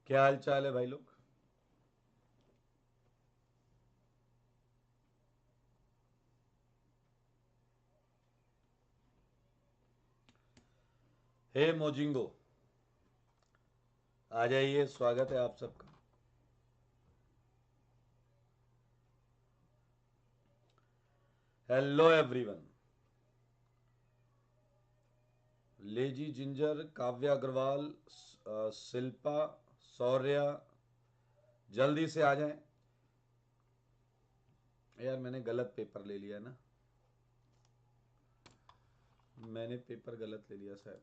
क्या हाल चाल है भाई लोग। हे मोजिंगो, आ जाइए, स्वागत है आप सबका। Hello everyone. Lazy ginger, Kavya Agarwal, Shilpa, Saurya, जल्दी से आ जाएं। यार मैंने गलत पेपर ले लिया ना। मैंने पेपर गलत ले लिया शायद।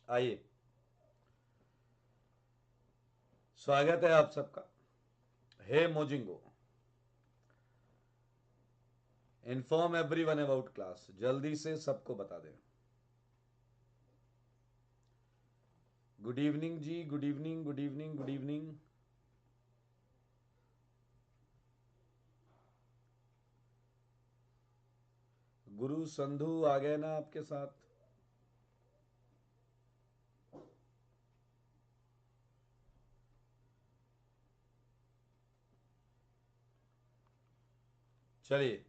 आइए, स्वागत है आप सबका। हे मोजिंगो, इन्फॉर्म एवरीवन अबाउट क्लास। जल्दी से सबको बता दें। Good evening ji, good evening, good evening, good evening. Guru Sandhu आ गए ना आपके साथ। चलिए,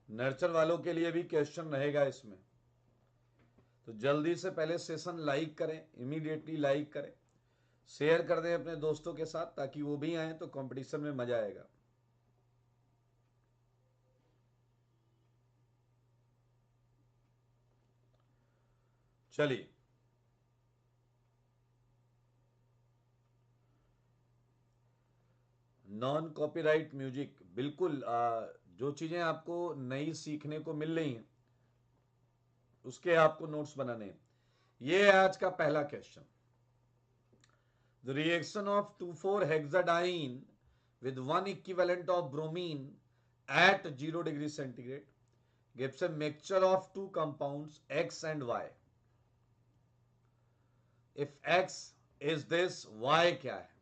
नर्चर वालों के लिए भी क्वेश्चन रहेगा इसमें, तो जल्दी से पहले सेशन लाइक करें, इमीडिएटली लाइक करें, शेयर कर दें अपने दोस्तों के साथ ताकि वो भी आए तो कंपटीशन में मजा आएगा। चलिए, नॉन कॉपीराइट म्यूजिक, बिल्कुल जो चीजें आपको नई सीखने को मिल रही हैं उसके आपको नोट्स बनाने हैं। ये है आज का पहला question. The reaction of 2,4-hexadiene with one equivalent of bromine at 0 degree centigrade gives a mixture of two compounds X and Y. If X is this, Y क्या है?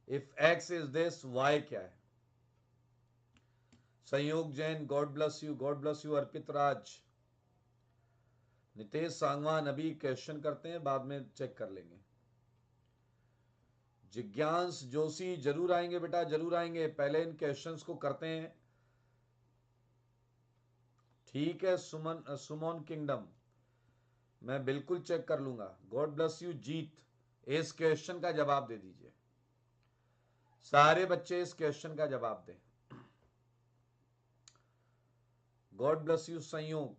If X is this, Y क्या है? Sanyog Jain, God bless you, God bless you. Arpit Raj, Nitesh Sangwan, अभी question करते हैं, बाद में check कर लेंगे। जिज्ञांस जोशी, जरूर आएंगे बेटा, जरूर आएंगे, पहले इन क्वेश्चंस को करते हैं। ठीक है सुमन, सुमन किंगडम, मैं बिल्कुल चेक कर लूंगा। गॉड ब्लस यू जीत, इस क्वेश्चन का जवाब दे दीजिए। सारे बच्चे इस क्वेश्चन का जवाब दें। गॉड ब्लस यू संयोग,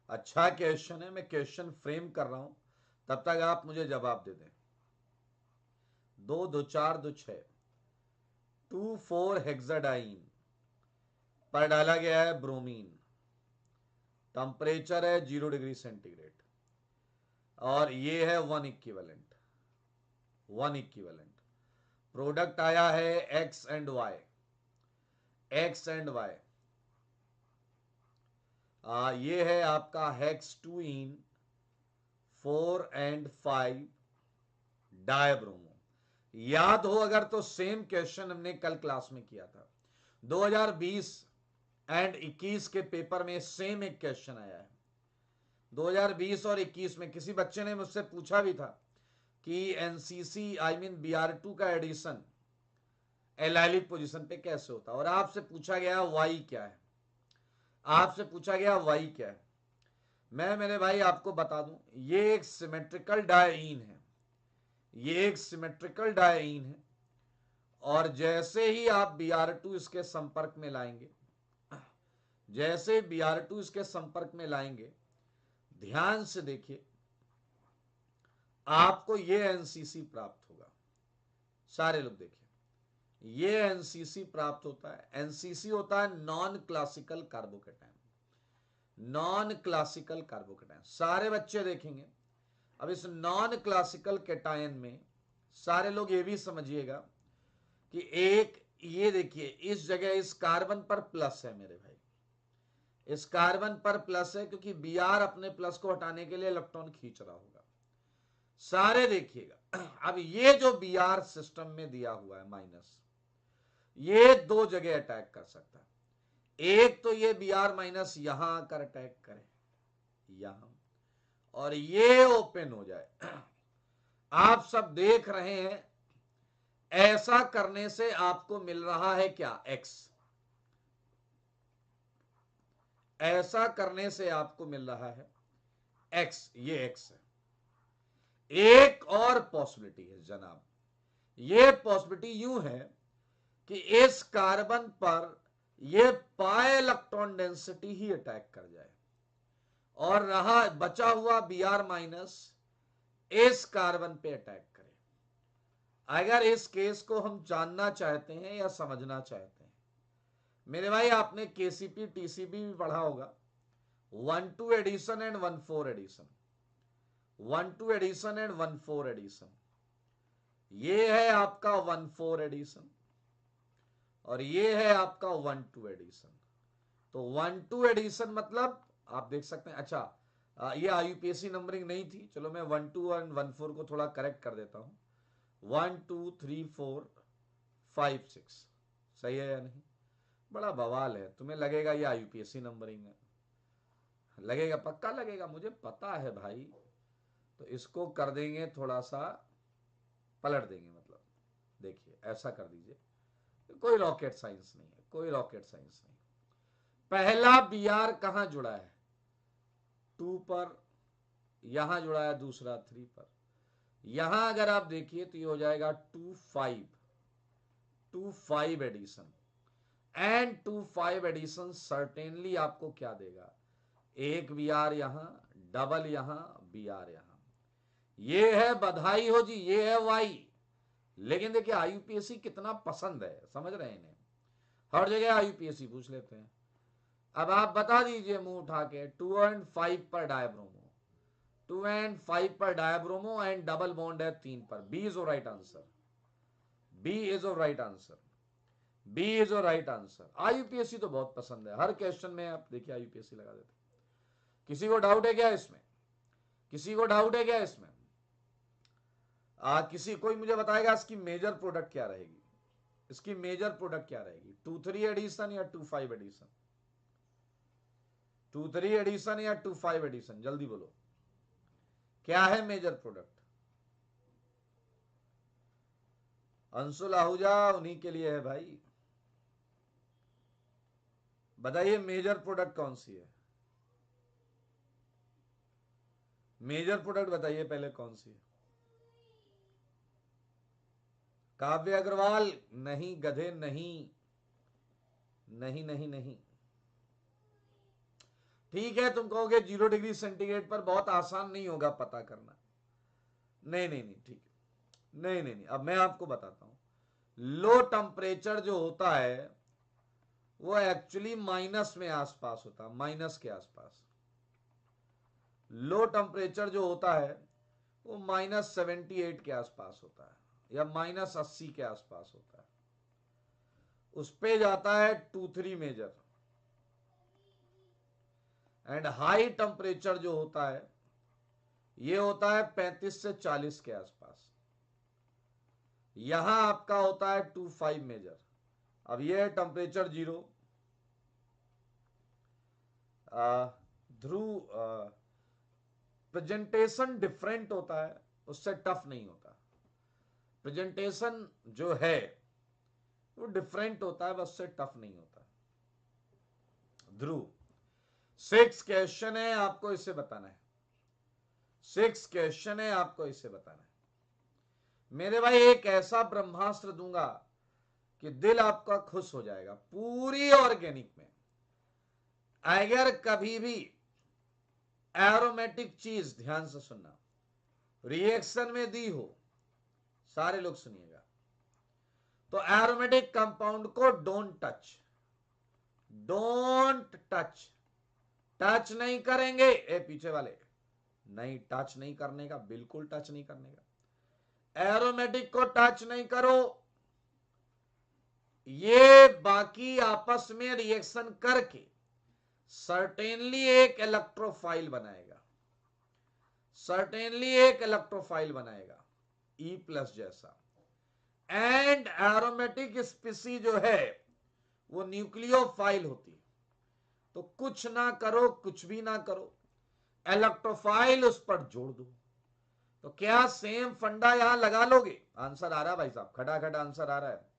अच्छा क्वेश्चन है, मैं क्वेश्चन फ्रेम कर रहा हूं, तब तक आप मुझे जवाब दे दें। 2, 2, 4, 2, 6, 2,4-हेक्साडाइन पर डाला गया है ब्रोमीन। टेम्परेचर है 0 डिग्री सेंटीग्रेड और ये है one equivalent. One equivalent product आया है X and Y. X and Y ये है आपका हेक्स 2इन 4 and 5 डायब्रोमो। याद हो अगर तो सेम क्वेश्चन हमने कल क्लास में किया था। 2020 एंड 21 के पेपर में सेम एक क्वेश्चन आया है। 2020 और 21 में किसी बच्चे ने मुझसे पूछा भी था कि एनसीसी आई मीन BR2 का एडिशन एलाइलिक पोजीशन पे कैसे होता, और आपसे पूछा गया वाई क्या है। आपसे पूछा गया वाई क्या है। मैं मेरे भाई आपको बता दूं, ये एक सिमेट्रिकल डायईन है। ये एक सिमेट्रिकल डायईन है और जैसे ही आप Br2 इसके संपर्क में लाएंगे, जैसे Br2 इसके संपर्क में लाएंगे, ध्यान से देखिए, आपको ये एनसीसी प्राप्त होगा। सारे लोग देखिए, ये एनसीसी प्राप्त होता है। एनसीसी होता है non classical carbocation. Non classical carbocation सारे बच्चे देखेंगे। अब इस नॉन क्लासिकल कैटायन में सारे लोग ये भी समझिएगा कि एक ये देखिए इस जगह इस कार्बन पर प्लस है मेरे भाई, इस कार्बन पर प्लस है क्योंकि Br अपने प्लस को हटाने के लिए इलेक्ट्रॉन खींच रहा होगा। सारे देखिएगा, अब ये जो Br सिस्टम में दिया हुआ है माइनस, ये दो जगह अटैक कर सकता है। एक तो ये Br माइनस यहां आकर अटैक करे यहां, और ये ओपन हो जाए। आप सब देख रहे हैं, ऐसा करने से आपको मिल रहा है क्या, x। ऐसा करने से आपको मिल रहा है x, ये x है। एक और पॉसिबिलिटी है जनाब, ये पॉसिबिलिटी यूं है कि इस कार्बन पर ये पाई इलेक्ट्रॉन डेंसिटी ही अटैक कर जाए और रहा बचा हुआ Br माइनस इस कार्बन पे अटैक करे। अगर इस केस को हम जानना चाहते हैं या समझना चाहते हैं, मेरे भाई आपने केसीपी टीसीपी भी पढ़ा होगा, 1-2 addition and 1-4 addition, 1-2 addition and 1-4 addition. ये है आपका 1-4 एडिशन और ये है आपका 1-2 एडिशन। तो 1-2 एडिशन मतलब आप देख सकते हैं, अच्छा ये आईयूपीएससी नंबरिंग नहीं थी, चलो मैं 1-2 और 1-4 को थोड़ा करेक्ट कर देता हूं। 1 2 3 4 5 6 सही है या नहीं? बड़ा बवाल है, तुम्हें लगेगा ये आईयूपीएससी नंबरिंग है, लगेगा, पक्का लगेगा, मुझे पता है भाई। तो इसको कर देंगे थोड़ा सा पलट देंगे, मतलब देखिए ऐसा कर दीजिए, कोई रॉकेट साइंस नहीं है, कोई रॉकेट साइंस नहीं। पहला Br कहां जुड़ा है, 2 पर, यहां जुड़ा है दूसरा 3 पर। यहां अगर आप देखिए तो ये हो जाएगा 2-5 एडिशन, एंड 2-5 एडिशन सर्टेनली आपको क्या देगा, एक Br यहां, डबल यहां, Br यहां। ये है, बधाई हो जी, ये है वाई। लेकिन देखिए आईयूपीएससी कितना पसंद है, समझ रहे हैं इन्हें, हर जगह आईयूपीएससी पूछ लेते हैं। अब आप बता दीजिए मुंह उठा के, 2 और 5 पर डायब्रोमो, 2 और 5 पर डायब्रोमो एंड डबल बॉन्ड है 3 पर। B is right answer, B is right answer, B is right answer. IUPAC तो बहुत पसंद है, हर क्वेश्चन में आप देखिए आईयूपीएससी लगा देते। किसी को डाउट है क्या इसमें, किसी को डाउट है क्या इसमें? किसी कोई मुझे बताएगा इसकी मेजर प्रोडक्ट क्या रहेगी, इसकी मेजर प्रोडक्ट क्या रहेगी, 2-3 एडिशन या 2-5 एडिशन, 2-3 एडिशन या 2-5 एडिशन, जल्दी बोलो क्या है मेजर प्रोडक्ट। अंशुल आहूजा उन्हीं के लिए है भाई, बताइए मेजर प्रोडक्ट कौन सी है, मेजर प्रोडक्ट बताइए पहले कौन सी है। काव्य अग्रवाल नहीं, गधे नहीं, नहीं नहीं नहीं। ठीक है, तुम कहोगे 0 डिग्री सेंटीग्रेड पर बहुत आसान नहीं होगा पता करना, नहीं नहीं नहीं, ठीक है, नहीं नहीं नहीं, अब मैं आपको बताता हूं। लो टेम्परेचर जो होता है वो एक्चुअली माइनस में आसपास होता है, माइनस के आसपास। लो टेम्परेचर जो होता है वो -78 के आसपास होता है या -80 के आसपास होता है, उस पे जाता है 2-3 मेजर। एंड हाई टेम्परेचर जो होता है ये होता है 35 से 40 के आसपास, यहां आपका होता है 2-5 मेजर। अब ये है टेम्परेचर 0, ध्रुव प्रेजेंटेशन डिफरेंट होता है, उससे टफ नहीं होता, प्रेजेंटेशन जो है वो डिफरेंट होता है, बस उससे टफ नहीं होता। ध्रुव 6 क्वेश्चन है, आपको इसे बताना है, 6 क्वेश्चन है, आपको इसे बताना है मेरे भाई। एक ऐसा ब्रह्मास्त्र दूंगा कि दिल आपका खुश हो जाएगा, पूरी ऑर्गेनिक में। अगर कभी भी एरोमेटिक चीज, ध्यान से सुनना, रिएक्शन में दी हो, सारे लोग सुनिएगा, तो एरोमेटिक कंपाउंड को don't touch, don't touch, touch नहीं करेंगे। ए पीछे वाले, नहीं टच नहीं करने का, बिल्कुल टच नहीं करने का, एरोमेटिक को टच नहीं करो। ये बाकी आपस में रिएक्शन करके सर्टेनली एक इलेक्ट्रोफाइल बनाएगा, सर्टेनली एक इलेक्ट्रोफाइल बनाएगा E प्लस जैसा। एंड एरोमेटिक स्पीसी जो है वो न्यूक्लियोफाइल होती है। तो कुछ ना करो, कुछ भी ना करो, इलेक्ट्रोफाइल उस पर जोड़ दो। तो क्या सेम फंडा यहां लगा लोगे? आंसर आ रहा है भाई साहब, खटाखट आंसर आ रहा है।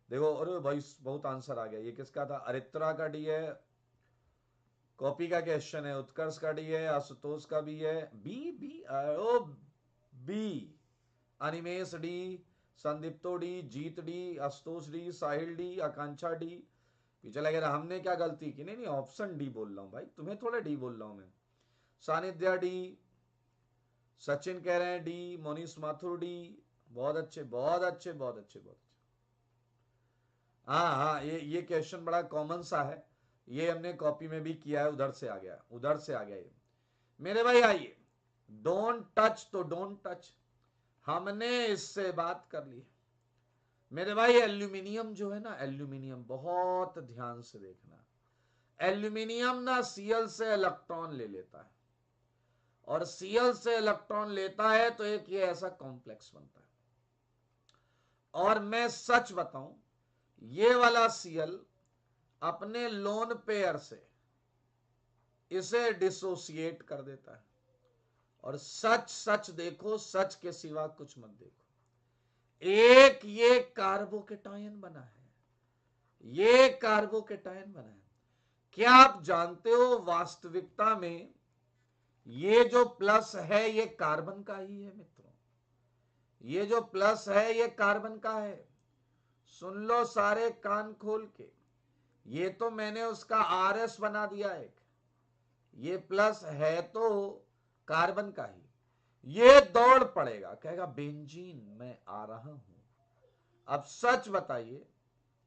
देखो, अरे भाई बहुत आंसर आ गया। ये किसका था? अरित्रा का डी है, कॉपी का क्वेश्चन है, उत्कर्ष का डी है, आशुतोष का भी है, B B O B, Animesh D, Sandipto D, Jeet D, Ashutosh D, Sahil D, Akanksha D. पीछे लगे रहा हमने क्या गलती की? नहीं नहीं, ऑप्शन डी बोल रहा हूं भाई, तुम्हें थोड़ा डी बोल रहा हूं मैं। सानिध्या डी, सचिन कह रहे हैं डी, मोनीश माथुर डी। बहुत अच्छे बहुत अच्छे बहुत अच्छे बहुत अच्छे। हाँ हाँ, ये क्वेश्चन बड़ा कॉमन सा है, ये हमने कॉपी में भी किया है, उधर से आ गया, उधर से आ गया ये। मेरे भाई आइए, डोंट टच तो डोंट टच, हमने इससे बात कर ली। मेरे भाई एल्यूमिनियम जो है ना, एल्यूमिनियम बहुत ध्यान से देखना, एल्यूमिनियम ना Cl से इलेक्ट्रॉन ले लेता है, और Cl से इलेक्ट्रॉन लेता है तो एक ये ऐसा कॉम्प्लेक्स बनता है। और मैं सच बताऊं, ये वाला Cl अपने लोन पेयर से इसे डिसोसिएट कर देता है। और सच सच देखो, सच के सिवा कुछ मत देखो। एक ये कार्बोकेटायन बना है, ये कार्बोकेटायन बना है। क्या आप जानते हो वास्तविकता में ये जो प्लस है ये कार्बन का ही है मित्रों, ये जो प्लस है ये कार्बन का है। सुन लो सारे कान खोल के, ये तो मैंने उसका RS बना दिया एक, ये प्लस है तो कार्बन का ही। ये दौड़ पड़ेगा, कहेगा बेंजीन मैं आ रहा हूं। अब सच बताइए,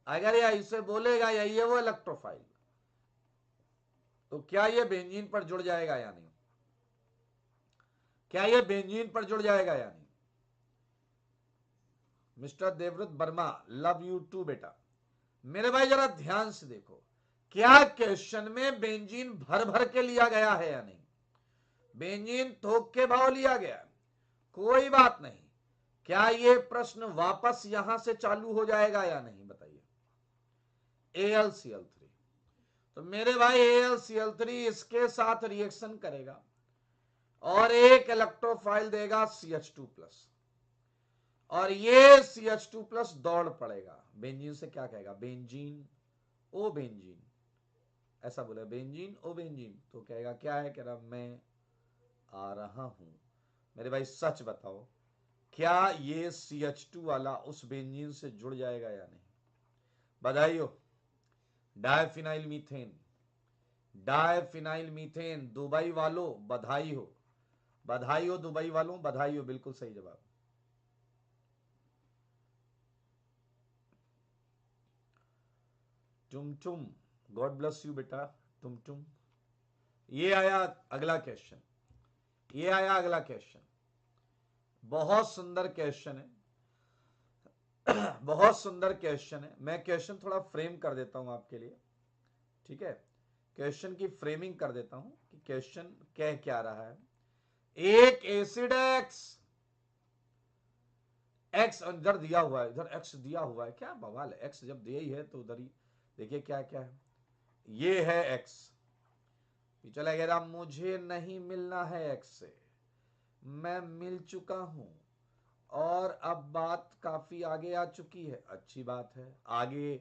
अगर यह इसे बोलेगा या ये वो इलेक्ट्रोफाइल, तो क्या ये बेंजीन पर जुड़ जाएगा या नहीं? क्या ये बेंजीन पर जुड़ जाएगा या नहीं? Mister Devvrat Verma, love you too बेटा। मेरे भाई जरा ध्यान से देखो, क्या क्वेश्चन में बेंजीन भर भर के लिया गया है या नहीं? बेंजीन थोक के भाव लिया गया, कोई बात नहीं। क्या ये प्रश्न वापस यहां से चालू हो जाएगा या नहीं? बताइए। AlCl3, तो मेरे भाई AlCl3 इसके साथ रिएक्शन करेगा और एक इलेक्ट्रोफाइल देगा CH2+, और ये CH2+ दौड़ पड़ेगा बेंजीन से। क्या कहेगा? बेंजीन ओ बेंजीन, ऐसा बोले, बेंजीन ओ बेंजीन। तो कहेगा क्या है? कह रहा मैं आ रहा हूं। मेरे भाई सच बताओ, क्या ये CH2 वाला उस बेंजीन से जुड़ जाएगा या नहीं? बधाई हो। Diphenyl methane, diphenyl methane, Dubai वालों बधाई हो, बधाई हो दुबई वालों, बधाई हो, बिल्कुल सही जवाब। टुम टुम, गॉड ब्लेस यू बेटा, टुम टुम। ये आया अगला क्वेश्चन, ये आया अगला क्वेश्चन, बहुत सुंदर क्वेश्चन है, बहुत सुंदर क्वेश्चन है। मैं क्वेश्चन थोड़ा फ्रेम कर देता हूं आपके लिए, ठीक है? क्वेश्चन की फ्रेमिंग कर देता हूं कि क्वेश्चन कह क्या रहा है। एक एसिड एक्स इधर दिया हुआ है, इधर एक्स दिया हुआ है, क्या बवाल है। एक्स जब दिया ही है तो उधर ही देखिए क्या क्या है। ये है एक्स, चला गया, मुझे नहीं मिलना है एक्स से, मैं मिल चुका हूं, और अब बात काफी आगे आ चुकी है। अच्छी बात है, आगे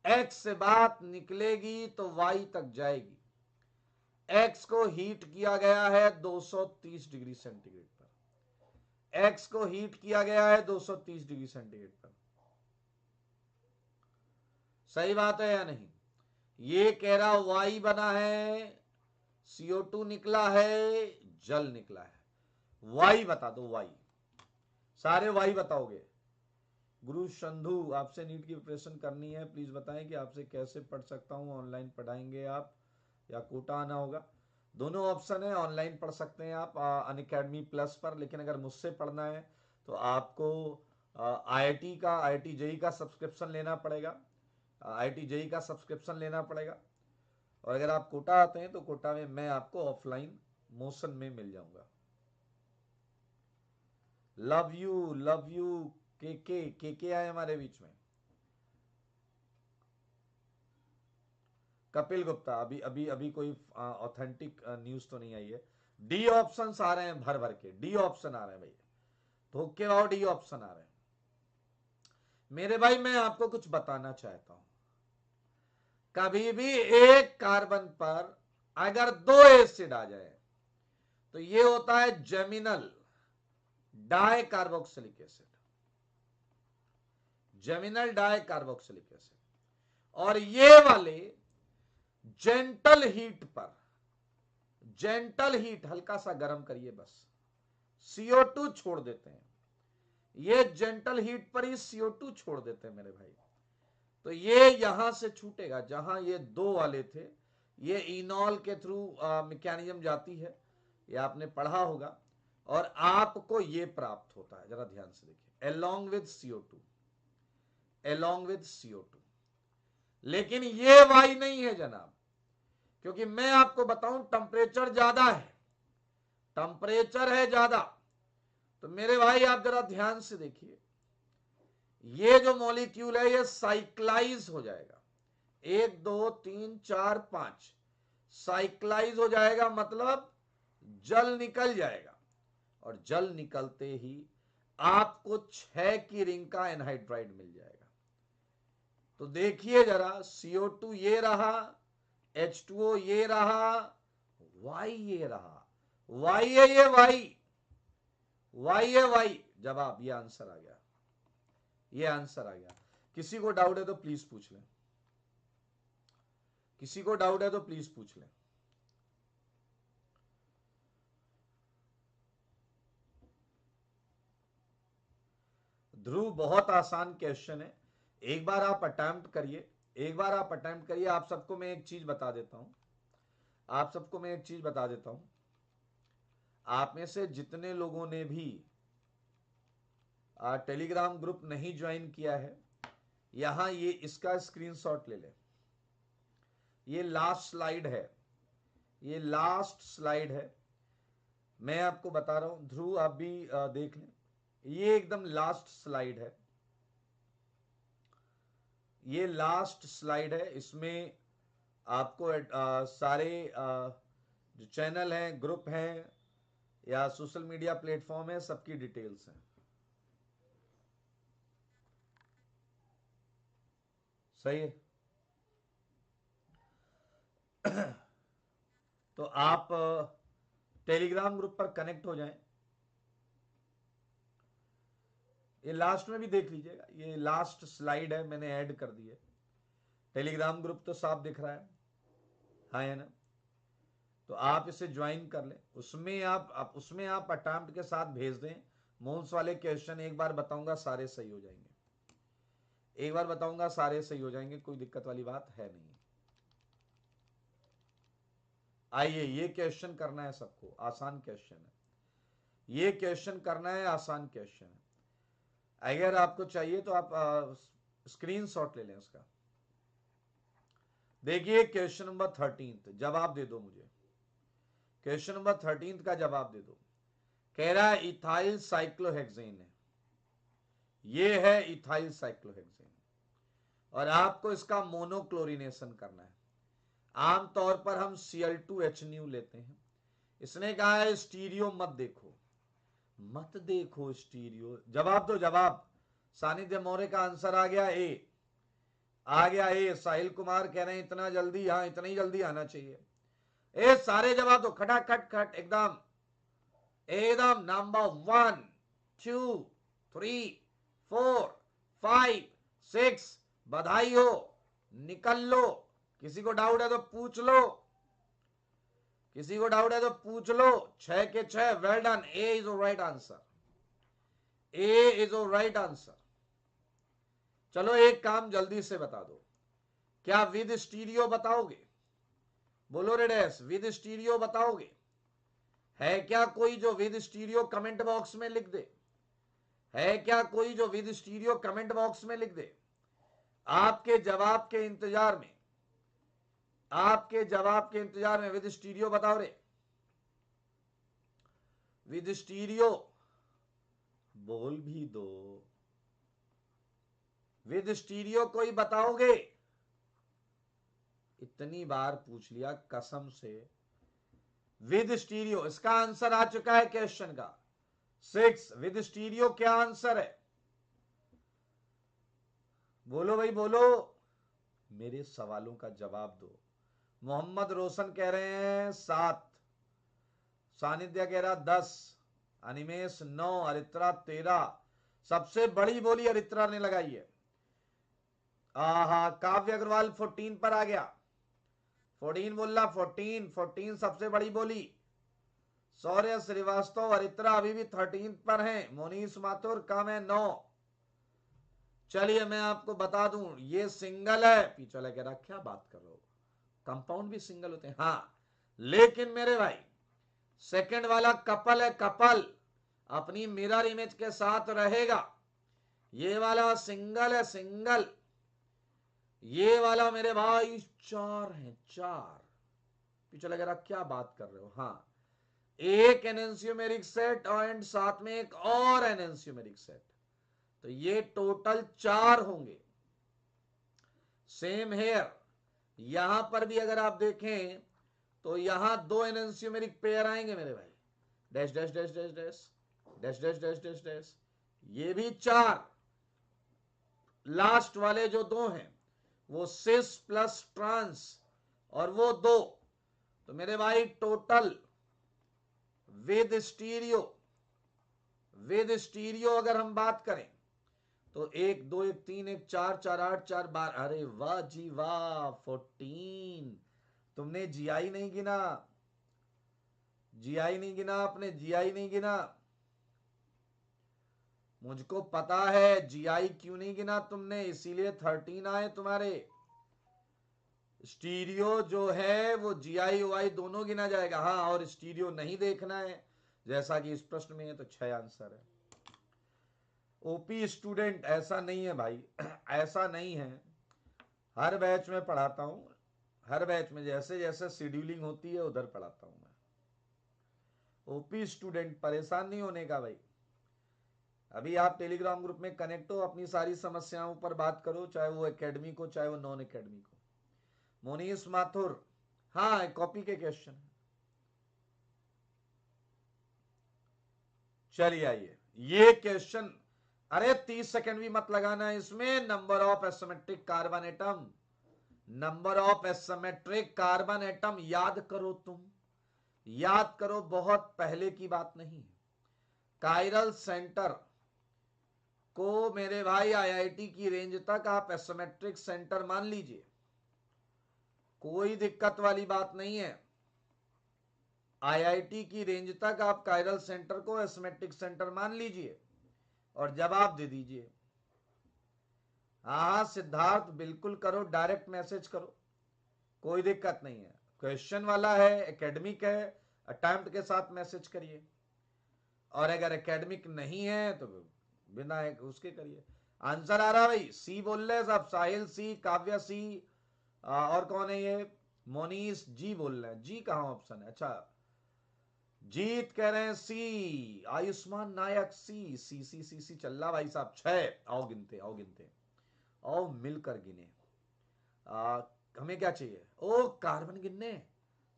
एक्स से बात निकलेगी तो वाई तक जाएगी। एक्स को हीट किया गया है 230 डिग्री सेंटीग्रेड पर, एक्स को हीट किया गया है 230 डिग्री सेंटीग्रेड पर। सही बात है या नहीं? ये कह रहा वाई बना है, CO2 निकला है, जल निकला है। वाई बता दो, वाई, सारे वाई बताओगे। गुरु संधु, आपसे नीट की प्रिपरेशन करनी है, प्लीज बताएं कि आपसे कैसे पढ़ सकता हूं। ऑनलाइन पढ़ाएंगे आप या कोटा आना होगा? दोनों ऑप्शन है, ऑनलाइन पढ़ सकते हैं आप अनअकैडमी प्लस पर, लेकिन अगर मुझसे पढ़ना है तो आपको IIT का, IIT JEE का सब्सक्रिप्शन लेना पड़ेगा। IIT JEE का सब्सक्रिप्शन लेना पड़ेगा, और अगर आप कोटा आते हैं तो कोटा में मैं आपको ऑफलाइन मोशन में मिल जाऊंगा। लव यू के आए हमारे बीच में। कपिल गुप्ता, अभी अभी अभी कोई ऑथेंटिक न्यूज तो नहीं आई है। डी ऑप्शन आ रहे हैं भर भर के, डी ऑप्शन आ रहे हैं भैया, धोखेबाज डी ऑप्शन आ रहे हैं। मेरे भाई मैं आपको कुछ बताना चाहता हूं, कभी भी एक कार्बन पर अगर 2 एसिड आ जाए तो ये होता है geminal di carboxylic acid, geminal di carboxylic acid. और ये वाले जेंटल हीट पर, जेंटल हीट हल्का सा गर्म करिए बस, CO2 छोड़ देते हैं। ये जेंटल हीट पर ही CO2 छोड़ देते हैं मेरे भाई। तो ये यहां से छूटेगा, जहां ये 2 वाले थे, ये इनॉल के थ्रू मैकेनिज्म जाती है, ये आपने पढ़ा होगा, और आपको ये प्राप्त होता है। जरा ध्यान से देखिए, along with CO2, along with CO2। लेकिन ये वाई नहीं है जनाब, क्योंकि मैं आपको बताऊं टेम्परेचर ज्यादा है, टेम्परेचर है ज्यादा। तो मेरे भाई आप जरा ध्यान से देखिए, ये जो मॉलिक्यूल है ये साइक्लाइज हो जाएगा, 1 2 3 4 5 साइक्लाइज हो जाएगा, मतलब जल निकल जाएगा। और जल निकलते ही आपको 6 की रिंग का एनहाइड्राइड मिल जाएगा। तो देखिए जरा, CO2 ये रहा, H2O ये रहा, Y ये रहा, Y है ये Y है Y। जवाब, ये आंसर आ गया, ये आंसर आ गया। किसी को डाउट है तो प्लीज पूछ लें, किसी को डाउट है तो प्लीज पूछ लें। ध्रुव, बहुत आसान क्वेश्चन है, एक बार आप अटेम्प्ट करिए, एक बार आप अटेम्प्ट करिए। आप सबको मैं एक चीज बता देता हूं, आप सबको मैं एक चीज बता देता हूं, आप में से जितने लोगों ने भी टेलीग्राम ग्रुप नहीं ज्वाइन किया है, यहां ये इसका स्क्रीनशॉट ले लें। ये लास्ट स्लाइड है, ये लास्ट स्लाइड है, मैं आपको बता रहा हूं। ध्रुव आप भी देख लें, ये एकदम लास्ट स्लाइड है, ये लास्ट स्लाइड है। इसमें आपको सारे जो चैनल हैं, ग्रुप हैं, या सोशल मीडिया प्लेटफॉर्म है, सबकी डिटेल्स हैं। सही है। तो आप टेलीग्राम ग्रुप पर कनेक्ट हो जाएं। ये लास्ट में भी देख लीजिएगा, ये लास्ट स्लाइड है, मैंने ऐड कर दी है। टेलीग्राम ग्रुप तो साफ दिख रहा है, हाँ है ना? तो आप इसे ज्वाइन कर लें, उसमें उसमें आप अटेम्प्ट के साथ भेज दें। मोल्स वाले क्वेश्चन एक बार बताऊंगा, सारे सही हो जाएंगे, एक बार बताऊंगा सारे सही हो जाएंगे, कोई दिक्कत वाली बात है नहीं। आइए, ये क्वेश्चन करना है सबको, आसान क्वेश्चन है, ये क्वेश्चन करना है, आसान क्वेश्चन है। अगर आपको चाहिए तो आप स्क्रीनशॉट ले लें उसका। देखिए क्वेश्चन नंबर 13, जवाब दे दो मुझे, क्वेश्चन नंबर 13 का जवाब दे दो। कह रहा है इथाइल साइक्लोहेक्सेन है, ये है इथाइल साइक्लोहेक्सेन, और आपको इसका मोनोक्लोरिनेशन करना है। आमतौर पर हम Cl2H लेते हैं। इसने कहा है स्टीरियो मत देखो, मत देखो स्टीरियो। जवाब दो, जवाब। सानिध्य मौर्य का आंसर आ गया ए, आ गया ए। साहिल कुमार कह रहे हैं इतना जल्दी, हाँ इतना ही जल्दी आना चाहिए। ए सारे जवाब दो, खटाखट खट, एकदम एकदम। नंबर 1 2 3 4 5 6, बधाई हो, निकल लो। किसी को डाउट है तो पूछ लो, किसी को डाउट है तो पूछ लो। 6 के 6, well done. A is right answer, A is right answer. चलो एक काम जल्दी से बता दो, क्या विद स्टीरियो बताओगे? बोलो रेडेस, विद स्टीरियो बताओगे? है क्या कोई जो विद स्टीरियो कमेंट बॉक्स में लिख दे? है क्या कोई जो विद स्टीरियो कमेंट बॉक्स में लिख दे? आपके जवाब के इंतजार में, आपके जवाब के इंतजार में। विद स्टीरियो बताओ रे, विद स्टीरियो बोल भी दो। विद स्टीरियो कोई बताओगे? इतनी बार पूछ लिया कसम से। विद स्टीरियो इसका आंसर आ चुका है क्वेश्चन का 6। विद स्टीरियो क्या आंसर है? बोलो भाई बोलो, मेरे सवालों का जवाब दो। मोहम्मद रोशन कह रहे हैं 7, सानिध्य कह रहा 10, अनिमेश 9, अरित्रा 13। सबसे बड़ी बोली अरित्रा ने लगाई है। काव्य अग्रवाल 14 पर आ गया। 14 बोल रहा, 14 सबसे बड़ी बोली। सौर्य श्रीवास्तव अरित्रा अभी भी 13 पर हैं। मोनीश माथुर कम है 9। चलिए मैं आपको बता दूं, ये सिंगल है। पीछे लगे रहा, क्या बात कर रहे हो, कंपाउंड भी सिंगल होते हैं। हाँ, लेकिन मेरे भाई सेकंड वाला कपल है, कपल अपनी मिरर इमेज के साथ रहेगा। ये वाला सिंगल है, सिंगल। ये वाला मेरे भाई 4 है, 4। पीछे लग रहा क्या बात कर रहे हो। हाँ, एक एनेंशियोमेरिक सेट और साथ में एक और एनेंशियोमेरिक सेट, तो ये टोटल 4 होंगे। सेम हेयर, यहां पर भी अगर आप देखें तो यहां 2 एनेंशियोमेरिक पेयर आएंगे मेरे भाई। Dash dash dash dash dash dash dash dash dash dash, ये भी 4। लास्ट वाले जो 2 हैं वो सिस प्लस ट्रांस, और वो 2। तो मेरे भाई total with stereo, with stereo अगर हम बात करें तो 1 2 1 3 1 4 4 8 4 12। अरे वाह जी वाह, 14। तुमने जीआई नहीं गिना, जीआई नहीं गिना, आपने जीआई नहीं गिना। मुझको पता है जीआई क्यों नहीं गिना तुमने, इसीलिए 13 आए तुम्हारे। स्टीरियो जो है वो जीआई ओआई दोनों गिना जाएगा। हाँ, और स्टीरियो नहीं देखना है जैसा कि इस प्रश्न में है, तो 6 आंसर है। ओपी स्टूडेंट ऐसा नहीं है भाई, ऐसा नहीं है। हर बैच में पढ़ाता हूं, हर बैच में जैसे जैसे शेड्यूलिंग होती है उधर पढ़ाता हूं मैं। ओपी स्टूडेंट परेशान नहीं होने का भाई। अभी आप टेलीग्राम ग्रुप में कनेक्ट हो, अपनी सारी समस्याओं पर बात करो, चाहे वो एकेडमिक हो चाहे वो नॉन एकेडमिक हो। मोनीश माथुर, हाँ कॉपी के क्वेश्चन। चलिए आइए, ये क्वेश्चन, अरे 30 सेकंड भी मत लगाना है इसमें। Number of asymmetric carbon atom, number of asymmetric carbon atom याद करो, तुम याद करो, बहुत पहले की बात नहीं। कायरल सेंटर को मेरे भाई आईआईटी की रेंज तक आप एसिमेट्रिक सेंटर मान लीजिए, कोई दिक्कत वाली बात नहीं है। आईआईटी की रेंज तक आप कायरल सेंटर को एसिमेट्रिक सेंटर मान लीजिए और जवाब दे दीजिए। हाँ सिद्धार्थ, बिल्कुल करो, डायरेक्ट मैसेज करो, कोई दिक्कत नहीं है। क्वेश्चन वाला है, एकेडमिक है, अटेम्प्ट के साथ मैसेज करिए। और अगर एकेडमिक नहीं है तो बिना उसके करिए। आंसर आ रहा भाई, सी बोल रहे सब, साहिल सी, काव्या सी, और कौन है ये, मोनीश जी बोल रहे हैं। जी कहां ऑप्शन है? अच्छा, जीत कह रहे हैं सी, आयुष्मान नायक सी, सी सी सी सी चल रहा भाई साहब। 6, आओ गिनते, आओ गिनते, आओ मिलकर गिने। हमें क्या चाहिए? ओ कार्बन गिनने,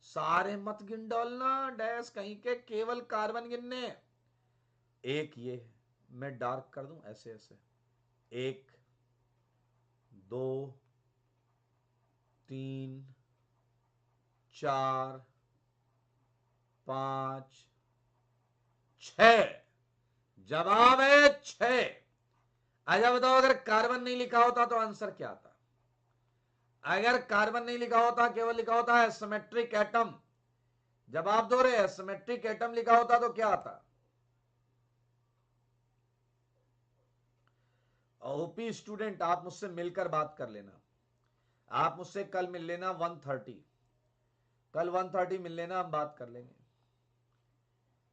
सारे मत गिन डालना डैश कहीं के, केवल कार्बन गिनने। एक ये मैं डार्क कर दूं ऐसे ऐसे, 1 2 3 4 5 6, जवाब है 6। अच्छा बताओ, अगर कार्बन नहीं लिखा होता तो आंसर क्या आता? अगर कार्बन नहीं लिखा होता, केवल लिखा होता है सिमेट्रिक एटम, जवाब दो रे, सिमेट्रिक एटम लिखा होता तो क्या आता? ओपी स्टूडेंट, आप मुझसे मिलकर बात कर लेना, आप मुझसे कल मिल लेना 1:30, कल 1:30 मिल लेना, हम बात कर लेंगे।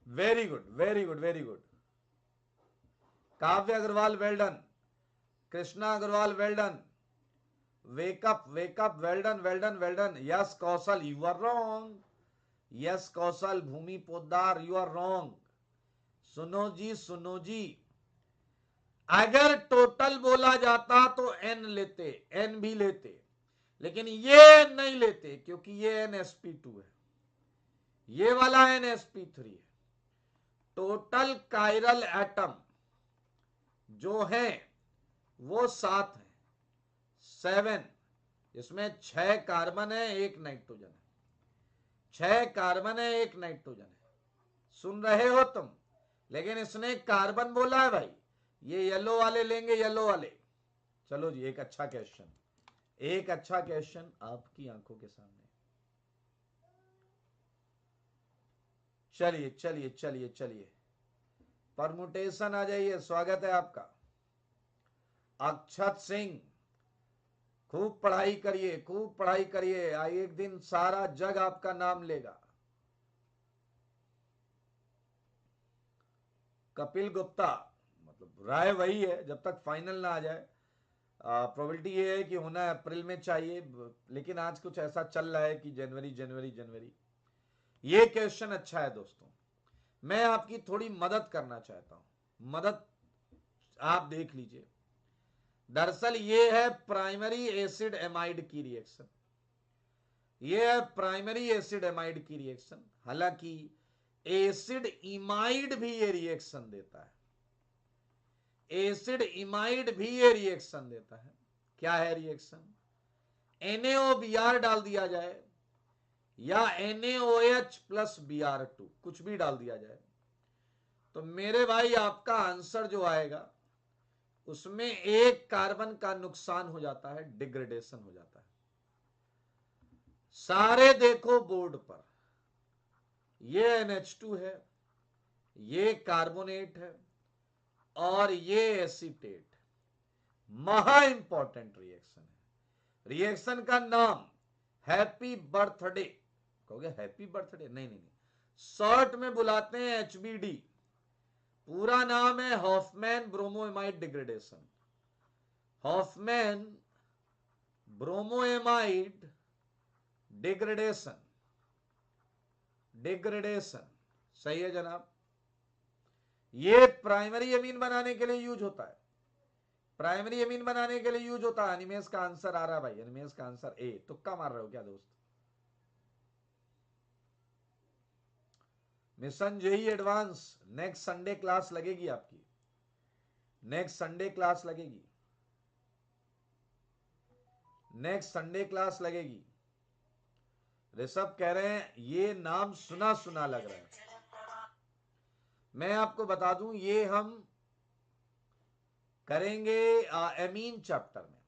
Very good very good very good. Kavya Agarwal well done, Krishna Agarwal well done, wake up wake up, well done well done well done. Yes Kaushal, you are wrong. Yes Kaushal, Bhumi Poddar, you are wrong. सुनो जी, सुनो जी, अगर टोटल बोला जाता तो एन लेते, एन भी लेते, लेकिन ये नहीं लेते क्योंकि ये NsP2 है, ये वाला NsP3 है। टोटल कायरल एटम जो है वो 7 है, 7। इसमें 6 कार्बन है, 1 नाइट्रोजन है, 6 कार्बन है, 1 नाइट्रोजन है। सुन रहे हो तुम? लेकिन इसने कार्बन बोला है भाई। ये येलो वाले लेंगे, येलो वाले। चलो जी, एक अच्छा क्वेश्चन, एक अच्छा क्वेश्चन आपकी आंखों के सामने। चलिए चलिए चलिए चलिए, परमुटेशन आ जाइए, स्वागत है आपका। अक्षत सिंह, खूब पढ़ाई करिए, खूब पढ़ाई करिए, एक दिन सारा जग आपका नाम लेगा। कपिल गुप्ता, मतलब राय वही है, जब तक फाइनल ना आ जाए। प्रोबेबिलिटी ये है कि होना अप्रैल में चाहिए, लेकिन आज कुछ ऐसा चल रहा है कि जनवरी जनवरी जनवरी। ये क्वेश्चन अच्छा है दोस्तों, मैं आपकी थोड़ी मदद करना चाहता हूं, मदद आप देख लीजिए। दरअसल ये है प्राइमरी एसिड एमाइड की रिएक्शन, ये है प्राइमरी एसिड एमाइड की रिएक्शन। हालांकि एसिड इमाइड भी ये रिएक्शन देता है, एसिड इमाइड भी ये रिएक्शन देता है। क्या है रिएक्शन? NaOBr डाल दिया जाए या NaOH प्लस Br2, कुछ भी डाल दिया जाए, तो मेरे भाई आपका आंसर जो आएगा उसमें एक कार्बन का नुकसान हो जाता है, डिग्रेडेशन हो जाता है। सारे देखो बोर्ड पर, ये NH2 है, ये कार्बोनेट है और ये एसीटेट। महा इंपॉर्टेंट रिएक्शन है। रिएक्शन का नाम हैप्पी बर्थडे। कहोगे हैप्पी बर्थडे? नहीं नहीं नहीं, शॉर्ट में बुलाते हैं HBD। पूरा नाम है Hofmann bromoamide degradation, Hofmann bromoamide degradation, degradation. सही है जनाब। ये प्राइमरी अमीन बनाने के लिए यूज होता है, प्राइमरी अमीन बनाने के लिए यूज होता है। अनिमेश का आंसर आ रहा है भाई, अनिमेश का आंसर ए। तुक्का मार रहे हो क्या दोस्त? Mission JEE advance next Sunday class लगेगी आपकी, नेक्स्ट संडे क्लास लगेगी, नेक्स्ट संडे क्लास लगेगी। ऋषभ कह रहे हैं ये नाम सुना सुना लग रहा है। मैं आपको बता दूं, ये हम करेंगे एमीन चैप्टर में,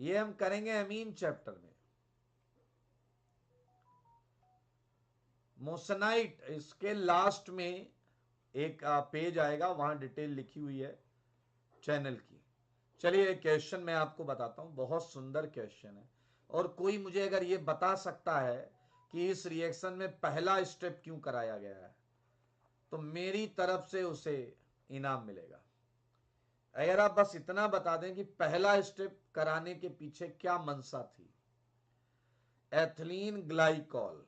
ये हम करेंगे एमीन चैप्टर में। मोसनाइट, इसके लास्ट में एक पेज आएगा, वहां डिटेल लिखी हुई है चैनल की। चलिए एक क्वेश्चन मैं आपको बताता हूं, बहुत सुंदर क्वेश्चन है। और कोई मुझे अगर ये बता सकता है कि इस रिएक्शन में पहला स्टेप क्यों कराया गया है, तो मेरी तरफ से उसे इनाम मिलेगा। अगर आप बस इतना बता दें कि पहला स्टेप कराने के पीछे क्या मंशा थी। एथिलीन ग्लाइकॉल,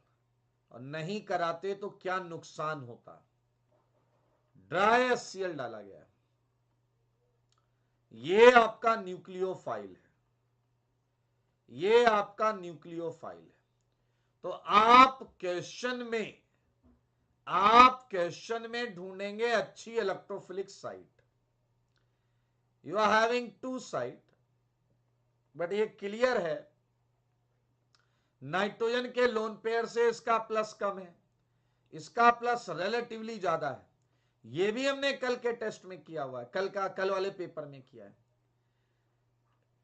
और नहीं कराते तो क्या नुकसान होता। ड्राई HCl डाला गया है, ये आपका न्यूक्लियोफाइल है, ये आपका न्यूक्लियोफाइल है। तो आप क्वेश्चन में ढूंढेंगे अच्छी electrophilic site. You are having 2 site, but ये क्लियर है नाइट्रोजन के लोन पेयर से इसका प्लस कम है, इसका प्लस रिलेटिवली ज्यादा है। ये भी हमने कल के टेस्ट में किया हुआ है, कल वाले पेपर में किया है।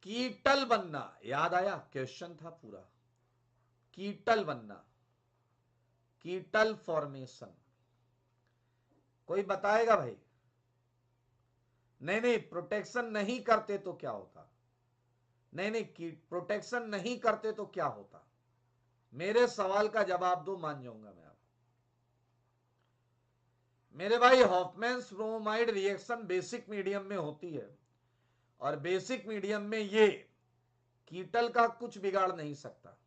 कीटल बनना, याद आया? क्वेश्चन था पूरा, कीटल बनना, कीटल फॉर्मेशन। कोई बताएगा भाई? नहीं नहीं, प्रोटेक्शन नहीं करते तो क्या होता? नहीं नहीं, प्रोटेक्शन नहीं करते तो क्या होता? मेरे सवाल का जवाब दो, मान जाऊंगा मैं आप। मेरे भाई हॉफमैन्स ब्रोमाइड रिएक्शन बेसिक मीडियम में होती है, और बेसिक मीडियम में ये कीटल का कुछ बिगाड़ नहीं सकता।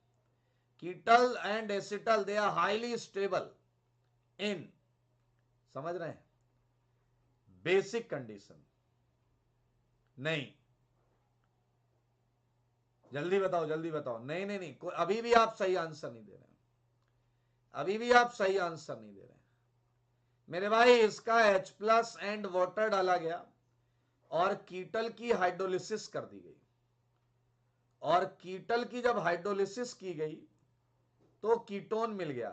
Ketal and acetal they are highly stable in, समझ रहे हैं, बेसिक कंडीशन। नहीं, जल्दी बताओ जल्दी बताओ। नहीं नहीं नहीं, अभी भी आप सही आंसर नहीं दे रहे, अभी भी आप सही आंसर नहीं दे रहे मेरे भाई। इसका H+ एंड वाटर डाला गया और कीटल की हाइड्रोलिसिस कर दी गई, और कीटल की जब हाइड्रोलिसिस की गई तो कीटोन मिल गया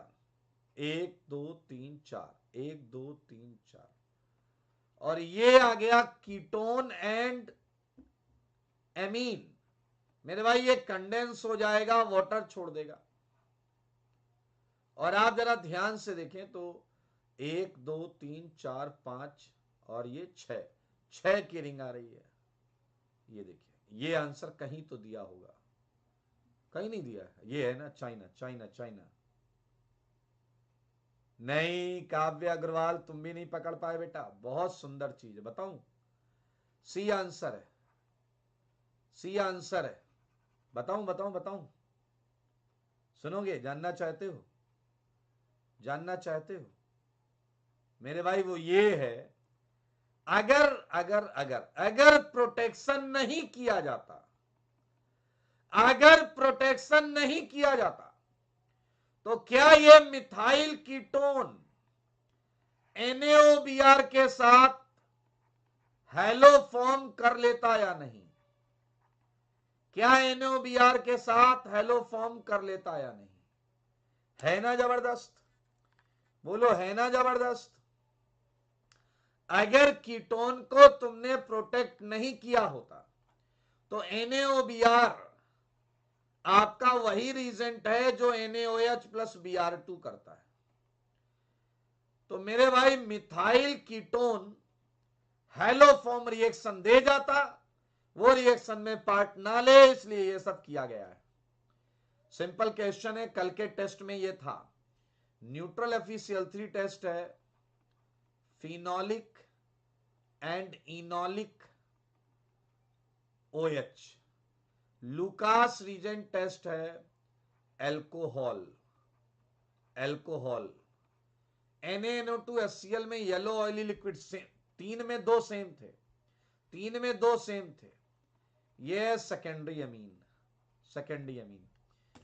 1 2 3 4, 1 2 3 4, और ये आ गया कीटोन एंड एमीन। मेरे भाई ये कंडेंस हो जाएगा, वाटर छोड़ देगा। और आप जरा ध्यान से देखें तो 1 2 3 4 5 और ये 6 की रिंग आ रही है। ये देखिए, ये आंसर कहीं तो दिया होगा, कहीं नहीं दिया है। ये है ना चाइना, चाइना चाइना। नहीं काव्य अग्रवाल, तुम भी नहीं पकड़ पाए बेटा। बहुत सुंदर चीज है, बताऊं? सी आंसर है, सी आंसर है। बताऊं बताऊं बताऊं? सुनोगे? जानना चाहते हो? जानना चाहते हो मेरे भाई? वो ये है, अगर अगर अगर अगर प्रोटेक्शन नहीं किया जाता, अगर प्रोटेक्शन नहीं किया जाता, तो क्या ये मिथाइल कीटोन NaOBr के साथ हैलो फॉर्म कर लेता या नहीं? क्या NaOBr के साथ हैलो फॉर्म कर लेता या नहीं? है ना जबरदस्त? बोलो, है ना जबरदस्त? अगर कीटोन को तुमने प्रोटेक्ट नहीं किया होता तो NaOBr आपका वही रीजेंट है जो NaOH+Br2 करता है। तो मेरे भाई मिथाइल कीटोन हैलोफॉर्म रिएक्शन दे जाता, वो रिएक्शन में पार्ट ना ले, इसलिए ये सब किया गया है। सिंपल क्वेश्चन है, कल के टेस्ट में ये था। न्यूट्रल FeCl3 टेस्ट है, phenolic and enolic OH। Lucas reagent test है एल्कोहल, एल्कोहल। NaNO2HCl में येलो ऑयली लिक्विड सेम, 3 में 2 सेम थे, 3 में 2 सेम थे। ये secondary amine, secondary amine.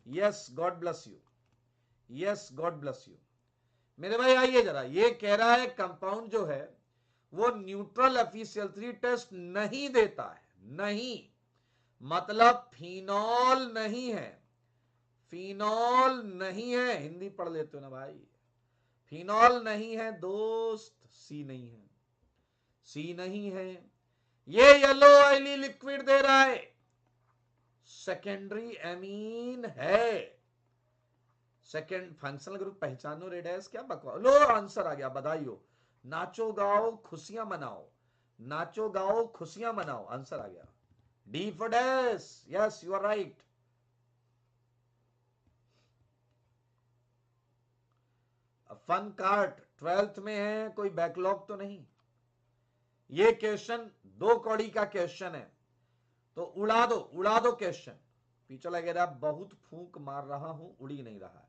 Yes, God bless you, yes God bless you. मेरे भाई आइए जरा, ये कह रहा है कंपाउंड जो है वो न्यूट्रल FeCl3 टेस्ट नहीं देता है। नहीं मतलब फिनॉल नहीं है, फिनॉल नहीं है। हिंदी पढ़ लेते हो ना भाई? फिनॉल नहीं है दोस्त, सी नहीं है, सी नहीं है। ये येलो ऑयली लिक्विड दे रहा है, सेकेंडरी एमीन है। सेकेंड फंक्शनल ग्रुप पहचानो रेडेस, क्या बकवास। लो आंसर आ गया, बधाई हो। नाचो गाओ खुशियां मनाओ, नाचो गाओ खुशियां मनाओ, आंसर आ गया। D for dash, yes you are right. Fun card 12th में है, कोई बैकलॉग तो नहीं? ये क्वेश्चन 2 कौड़ी का क्वेश्चन है, तो उड़ा दो, उड़ा दो क्वेश्चन। पीछे लगेगा बहुत फूंक मार रहा हूं, उड़ी नहीं रहा।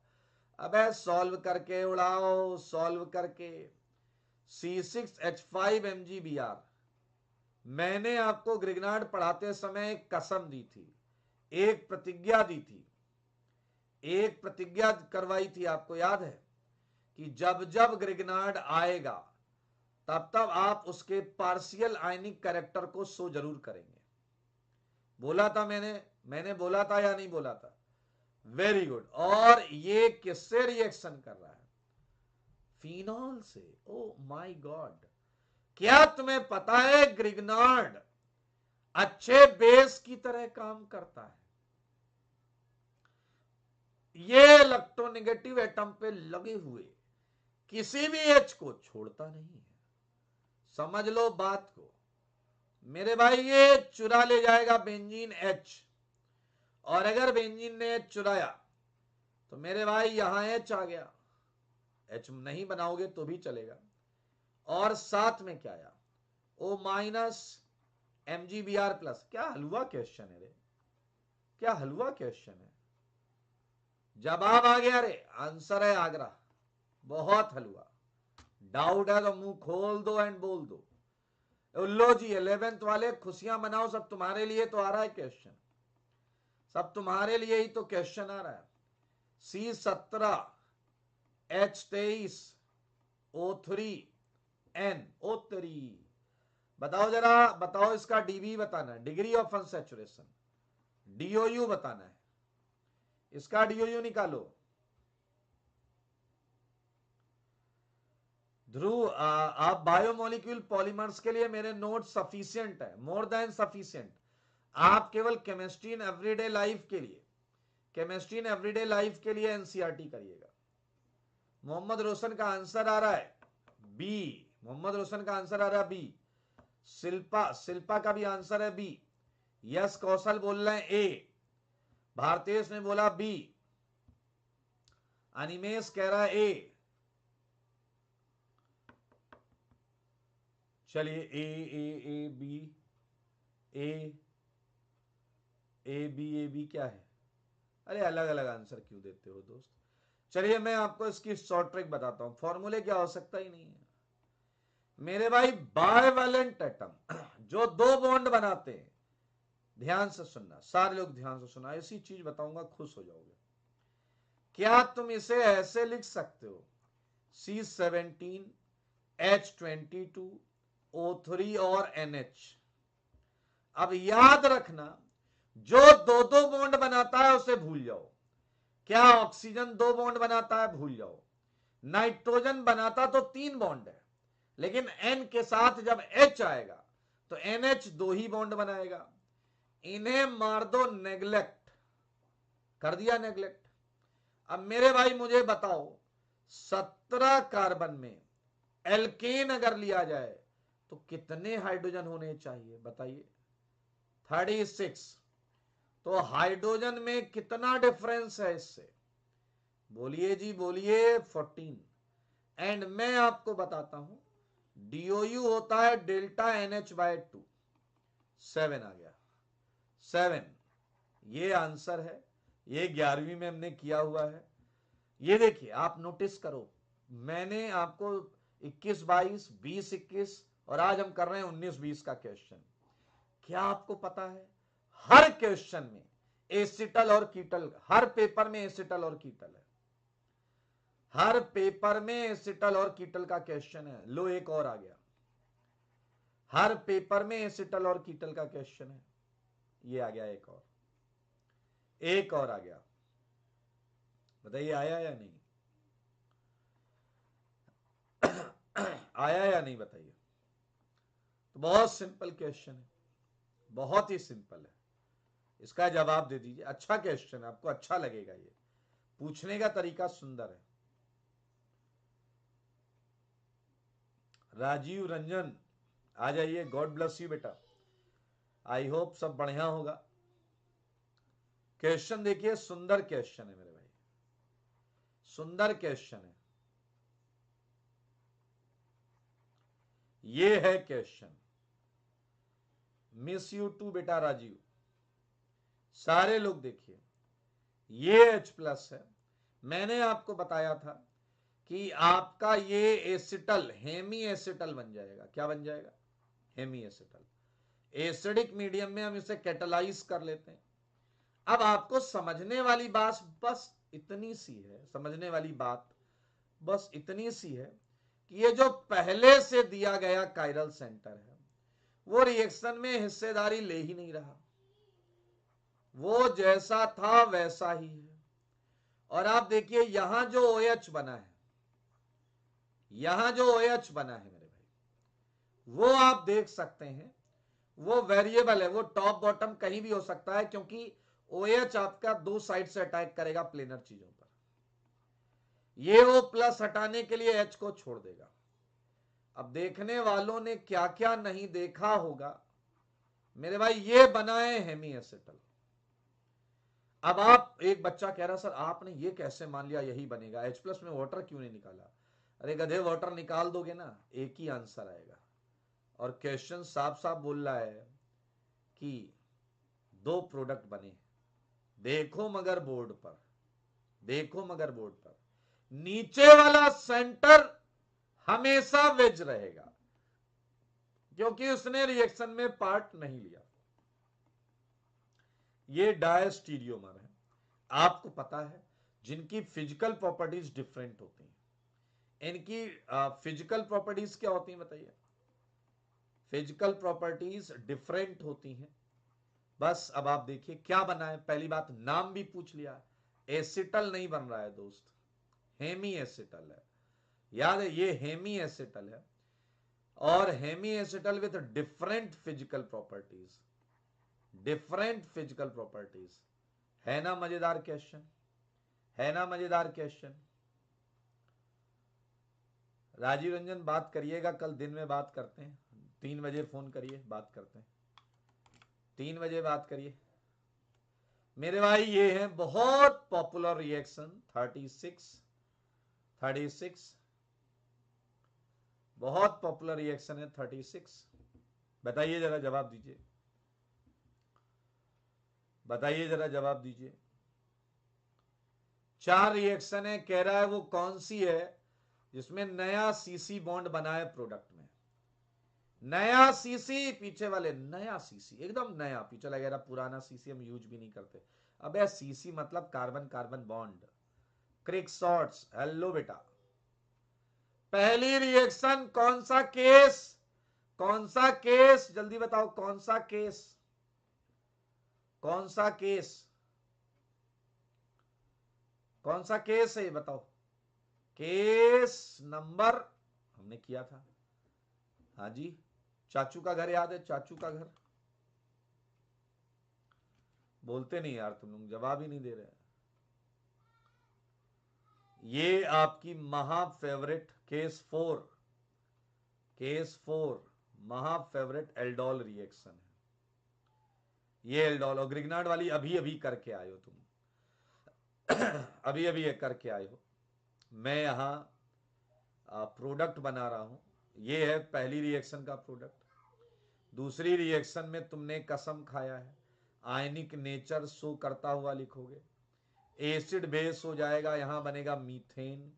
अबे सॉल्व करके उड़ाओ, सॉल्व करके। C6H5MgBr। मैंने आपको ग्रिग्नार्ड पढ़ाते समय एक कसम दी थी, एक प्रतिज्ञा दी थी, एक प्रतिज्ञा करवाई थी, आपको याद है? कि जब जब ग्रिग्नार्ड आएगा तब तब आप उसके पार्शियल आयनिक कैरेक्टर को शो जरूर करेंगे। बोला था मैंने बोला था या नहीं बोला था? Very good. और ये किससे रिएक्शन कर रहा है? फिनॉल से। ओ माय गॉड, क्या तुम्हें पता है ग्रिग्नार्ड अच्छे बेस की तरह काम करता है? ये इलेक्ट्रोनेगेटिव एटम पे लगे हुए किसी भी H को छोड़ता नहीं है। समझ लो बात को मेरे भाई। ये चुरा ले जाएगा बेंजीन H, और अगर बेंजीन ने H चुराया तो मेरे भाई यहां H आ गया। H नहीं बनाओगे तो भी चलेगा। और साथ में क्या आया? O- MgBr+। क्या हलवा क्वेश्चन है रे? क्या हलवा क्वेश्चन है? जवाब आ गया रे, आंसर है आगरा। बहुत हलवा। डाउट है तो मुंह खोल दो एंड बोल दो। लो जी 11th वाले खुशियां मनाओ, सब तुम्हारे लिए तो आ रहा है क्वेश्चन, सब तुम्हारे लिए ही तो क्वेश्चन आ रहा है। C17H23 O3N O3, बताओ जरा, बताओ इसका डीबी बताना है, डिग्री ऑफ अनसैचुरेशन। डीओयू बताना है, इसका डीओयू निकालो। ध्रुव आप बायोमोलिक्यूल पॉलीमर्स के लिए मेरे नोट सफिशिएंट है, मोर देन सफिशिएंट। आप केवल केमिस्ट्री इन एवरीडे लाइफ के लिए, केमिस्ट्री इन एवरीडे लाइफ के लिए एनसीईआरटी करिएगा। मोहम्मद रोशन का आंसर आ रहा है बी, मोहम्मद रोशन का आंसर आ रहा है बी। शिल्पा का भी आंसर है बी। यस कौशल बोल रहे हैं ए। भारतेश ने बोला बी। अनिमेश कह रहा है ए। चलिए ए बी ए बी क्या है? अरे अलग अलग आंसर क्यों देते हो दोस्त? चलिए मैं आपको इसकी शॉर्ट ट्रिक बताता हूं, फॉर्मूले की आवश्यकता ही नहीं है मेरे भाई। बायवैलेंट एटम जो दो बॉन्ड बनाते हैं, ध्यान से सुनना, सारे लोग ध्यान से सुनना, ऐसी चीज बताऊंगा खुश हो जाओगे। क्या तुम इसे ऐसे लिख सकते हो, C17H22O3 और NH। अब याद रखना, जो दो दो बॉन्ड बनाता है उसे भूल जाओ। क्या ऑक्सीजन दो बॉन्ड बनाता है? भूल जाओ। नाइट्रोजन बनाता तो तीन बॉन्ड है, लेकिन N के साथ जब H आएगा तो NH दो ही बॉन्ड बनाएगा। इन्हें मार दो नेग्लेक्ट, कर दिया नेग्लेक्ट। अब मेरे भाई मुझे बताओ, 17 कार्बन में एल्केन अगर लिया जाए तो कितने हाइड्रोजन होने चाहिए बताइए? 36। तो हाइड्रोजन में कितना डिफरेंस है इससे? बोलिए जी बोलिए, 14। एंड मैं आपको बताता हूं, डीओयू होता है डेल्टा NH/2। 7 आ गया, 7। ये आंसर है, ये 11वीं में हमने किया हुआ है। ये देखिए आप नोटिस करो, मैंने आपको 21-22, 20-21 और आज हम कर रहे हैं 19-20 का क्वेश्चन। क्या आपको पता है हर क्वेश्चन में एसिटल और कीटल, हर पेपर में एसिटल और कीटल है, हर पेपर में एसिटल और कीटल का क्वेश्चन है। लो एक और आ गया, हर पेपर में एसिटल और कीटल का क्वेश्चन है। ये आ गया एक और, एक और आ गया, बताइए आया या नहीं? आया या नहीं बताइए? तो बहुत सिंपल क्वेश्चन है, बहुत ही सिंपल है, इसका जवाब दे दीजिए। अच्छा क्वेश्चन है, आपको अच्छा लगेगा, ये पूछने का तरीका सुंदर है। राजीव रंजन आ जाइए, गॉड ब्लेस यू बेटा, आई होप सब बढ़िया होगा। क्वेश्चन देखिए, सुंदर क्वेश्चन है मेरे भाई, सुंदर क्वेश्चन है। ये है क्वेश्चन, मिस यू टू बेटा राजीव। सारे लोग देखिए, ये H+ है। मैंने आपको बताया था कि आपका ये एसिटल हेमी एसिटल बन जाएगा। क्या बन जाएगा? Hemy acetal. एसिडिक मीडियम में हम इसे कैटालाइज कर लेते हैं। अब आपको समझने वाली बात बस इतनी सी है, समझने वाली बात बस इतनी सी है कि ये जो पहले से दिया गया कायरल सेंटर है वो रिएक्शन में हिस्सेदारी ले ही नहीं रहा, वो जैसा था वैसा ही है। और आप देखिए यहां जो OH बना है, यहां जो OH बना है मेरे भाई, वो आप देख सकते हैं, वो वेरिएबल है, वो टॉप बॉटम कहीं भी हो सकता है, क्योंकि OH आपका दो साइड से अटैक करेगा प्लेनर चीजों पर। ये O+ हटाने के लिए H को छोड़ देगा। अब देखने वालों ने क्या क्या नहीं देखा होगा मेरे भाई, ये बनाए हेमी एसिटल। अब आप, एक बच्चा कह रहा सर आपने ये कैसे मान लिया यही बनेगा, H+ में वाटर क्यों नहीं निकाला? अरे गधे, वाटर निकाल दोगे ना एक ही आंसर आएगा। और क्वेश्चन साफ साफ बोल रहा है कि दो प्रोडक्ट बने, देखो मगर बोर्ड पर, देखो मगर बोर्ड पर, नीचे वाला सेंटर हमेशा वेज रहेगा क्योंकि उसने रिएक्शन में पार्ट नहीं लिया। ये डायस्टीरियोमर है। आपको पता है जिनकी फिजिकल प्रॉपर्टीज डिफरेंट होती हैं, इनकी फिजिकल प्रॉपर्टीज क्या होती हैं बताइए? फिजिकल प्रॉपर्टीज डिफरेंट होती हैं। बस अब आप देखिए क्या बना है। पहली बात, नाम भी पूछ लिया, एसिटल नहीं बन रहा है दोस्त, हेमी एसिटल है। याद है ये हेमी एसिटल है, और hemiacetal with different physical properties, different physical properties. है ना मजेदार क्वेश्चन? है ना मजेदार क्वेश्चन? राजीव रंजन बात करिएगा, कल दिन में बात करते हैं, 3 बजे फोन करिए, बात करते हैं, 3 बजे बात करिए मेरे भाई। ये है बहुत पॉपुलर रिएक्शन 36 बहुत पॉपुलर रिएक्शन है 36। बताइए जरा, जवाब दीजिए, बताइए जरा, जवाब दीजिए। 4 रिएक्शन है, कह रहा है वो कौन सी है जिसमें नया सीसी बॉन्ड बना है प्रोडक्ट में। नया सीसी, पीछे वाले नया सीसी, एकदम नया, पीछे लगेगा पुराना सीसी हम यूज भी नहीं करते। अबे सीसी मतलब कार्बन कार्बन बॉन्ड, क्रिक शॉर्ट्स। हेलो बेटा, पहली रिएक्शन कौन सा केस, कौन सा केस, जल्दी बताओ कौन सा केस, कौन सा केस, कौन सा केस है ये बताओ? केस नंबर हमने किया था। हाँ जी, चाचू का घर याद है? चाचू का घर, बोलते नहीं यार तुम लोग, जवाब ही नहीं दे रहे। ये आपकी महा फेवरेट केस 4, केस 4 महा फेवरेट एल्डोल रिएक्शन है ये। एल्डोल और ग्रिग्नार्ड वाली अभी अभी करके आए हो तुम अभी अभी ये करके आए हो। मैं यहां प्रोडक्ट बना रहा हूं। ये है पहली रिएक्शन का प्रोडक्ट। दूसरी रिएक्शन में तुमने कसम खाया है आयनिक नेचर शो करता हुआ लिखोगे। एसिड बेस हो जाएगा, यहां बनेगा मीथेन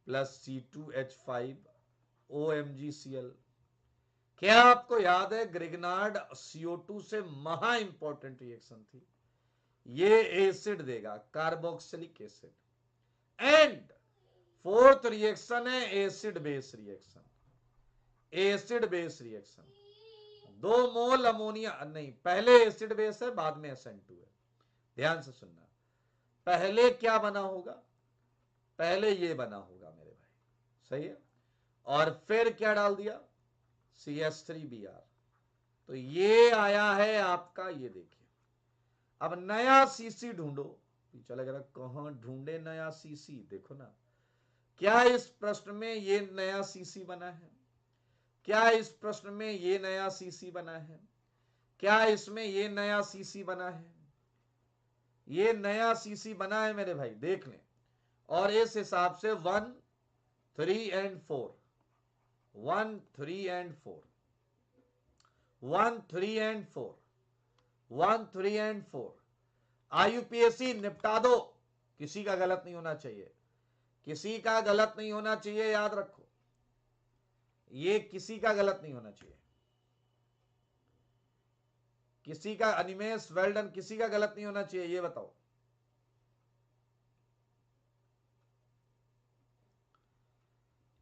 प्लस C2H5 OMgCl। क्या आपको याद है ग्रिग्नार्ड CO2 से महा इंपॉर्टेंट रिएक्शन थी? ये एसिड देगा, carboxylic acid. And fourth reaction है acid base reaction, acid base reaction. 2 mole ammonia, नहीं पहले एसिड बेस है बाद में SN2 है। ध्यान से सुनना, पहले क्या बना होगा? पहले ये बना होगा मेरे भाई, सही है, और फिर क्या डाल दिया? CH3Br। तो ये आया है आपका, ये देखिए। अब नया सीसी ढूंढो, चला गया कहां ढूंढे नया सीसी? देखो ना, क्या इस प्रश्न में ये नया सीसी बना है? क्या इस प्रश्न में ये नया सीसी बना है? क्या इसमें ये नया सीसी बना है? ये नया सीसी बना है मेरे भाई, देख लें। और इस हिसाब से 1 3 and 4, 1 3 and 4, 1 3 and 4, 1 3 and 4। IUPAC निपटा दो, किसी का गलत नहीं होना चाहिए, किसी का गलत नहीं होना चाहिए, याद रखो, ये किसी का गलत नहीं होना चाहिए, किसी का। अनिमेश वेल डन, किसी का गलत नहीं होना चाहिए, ये बताओ।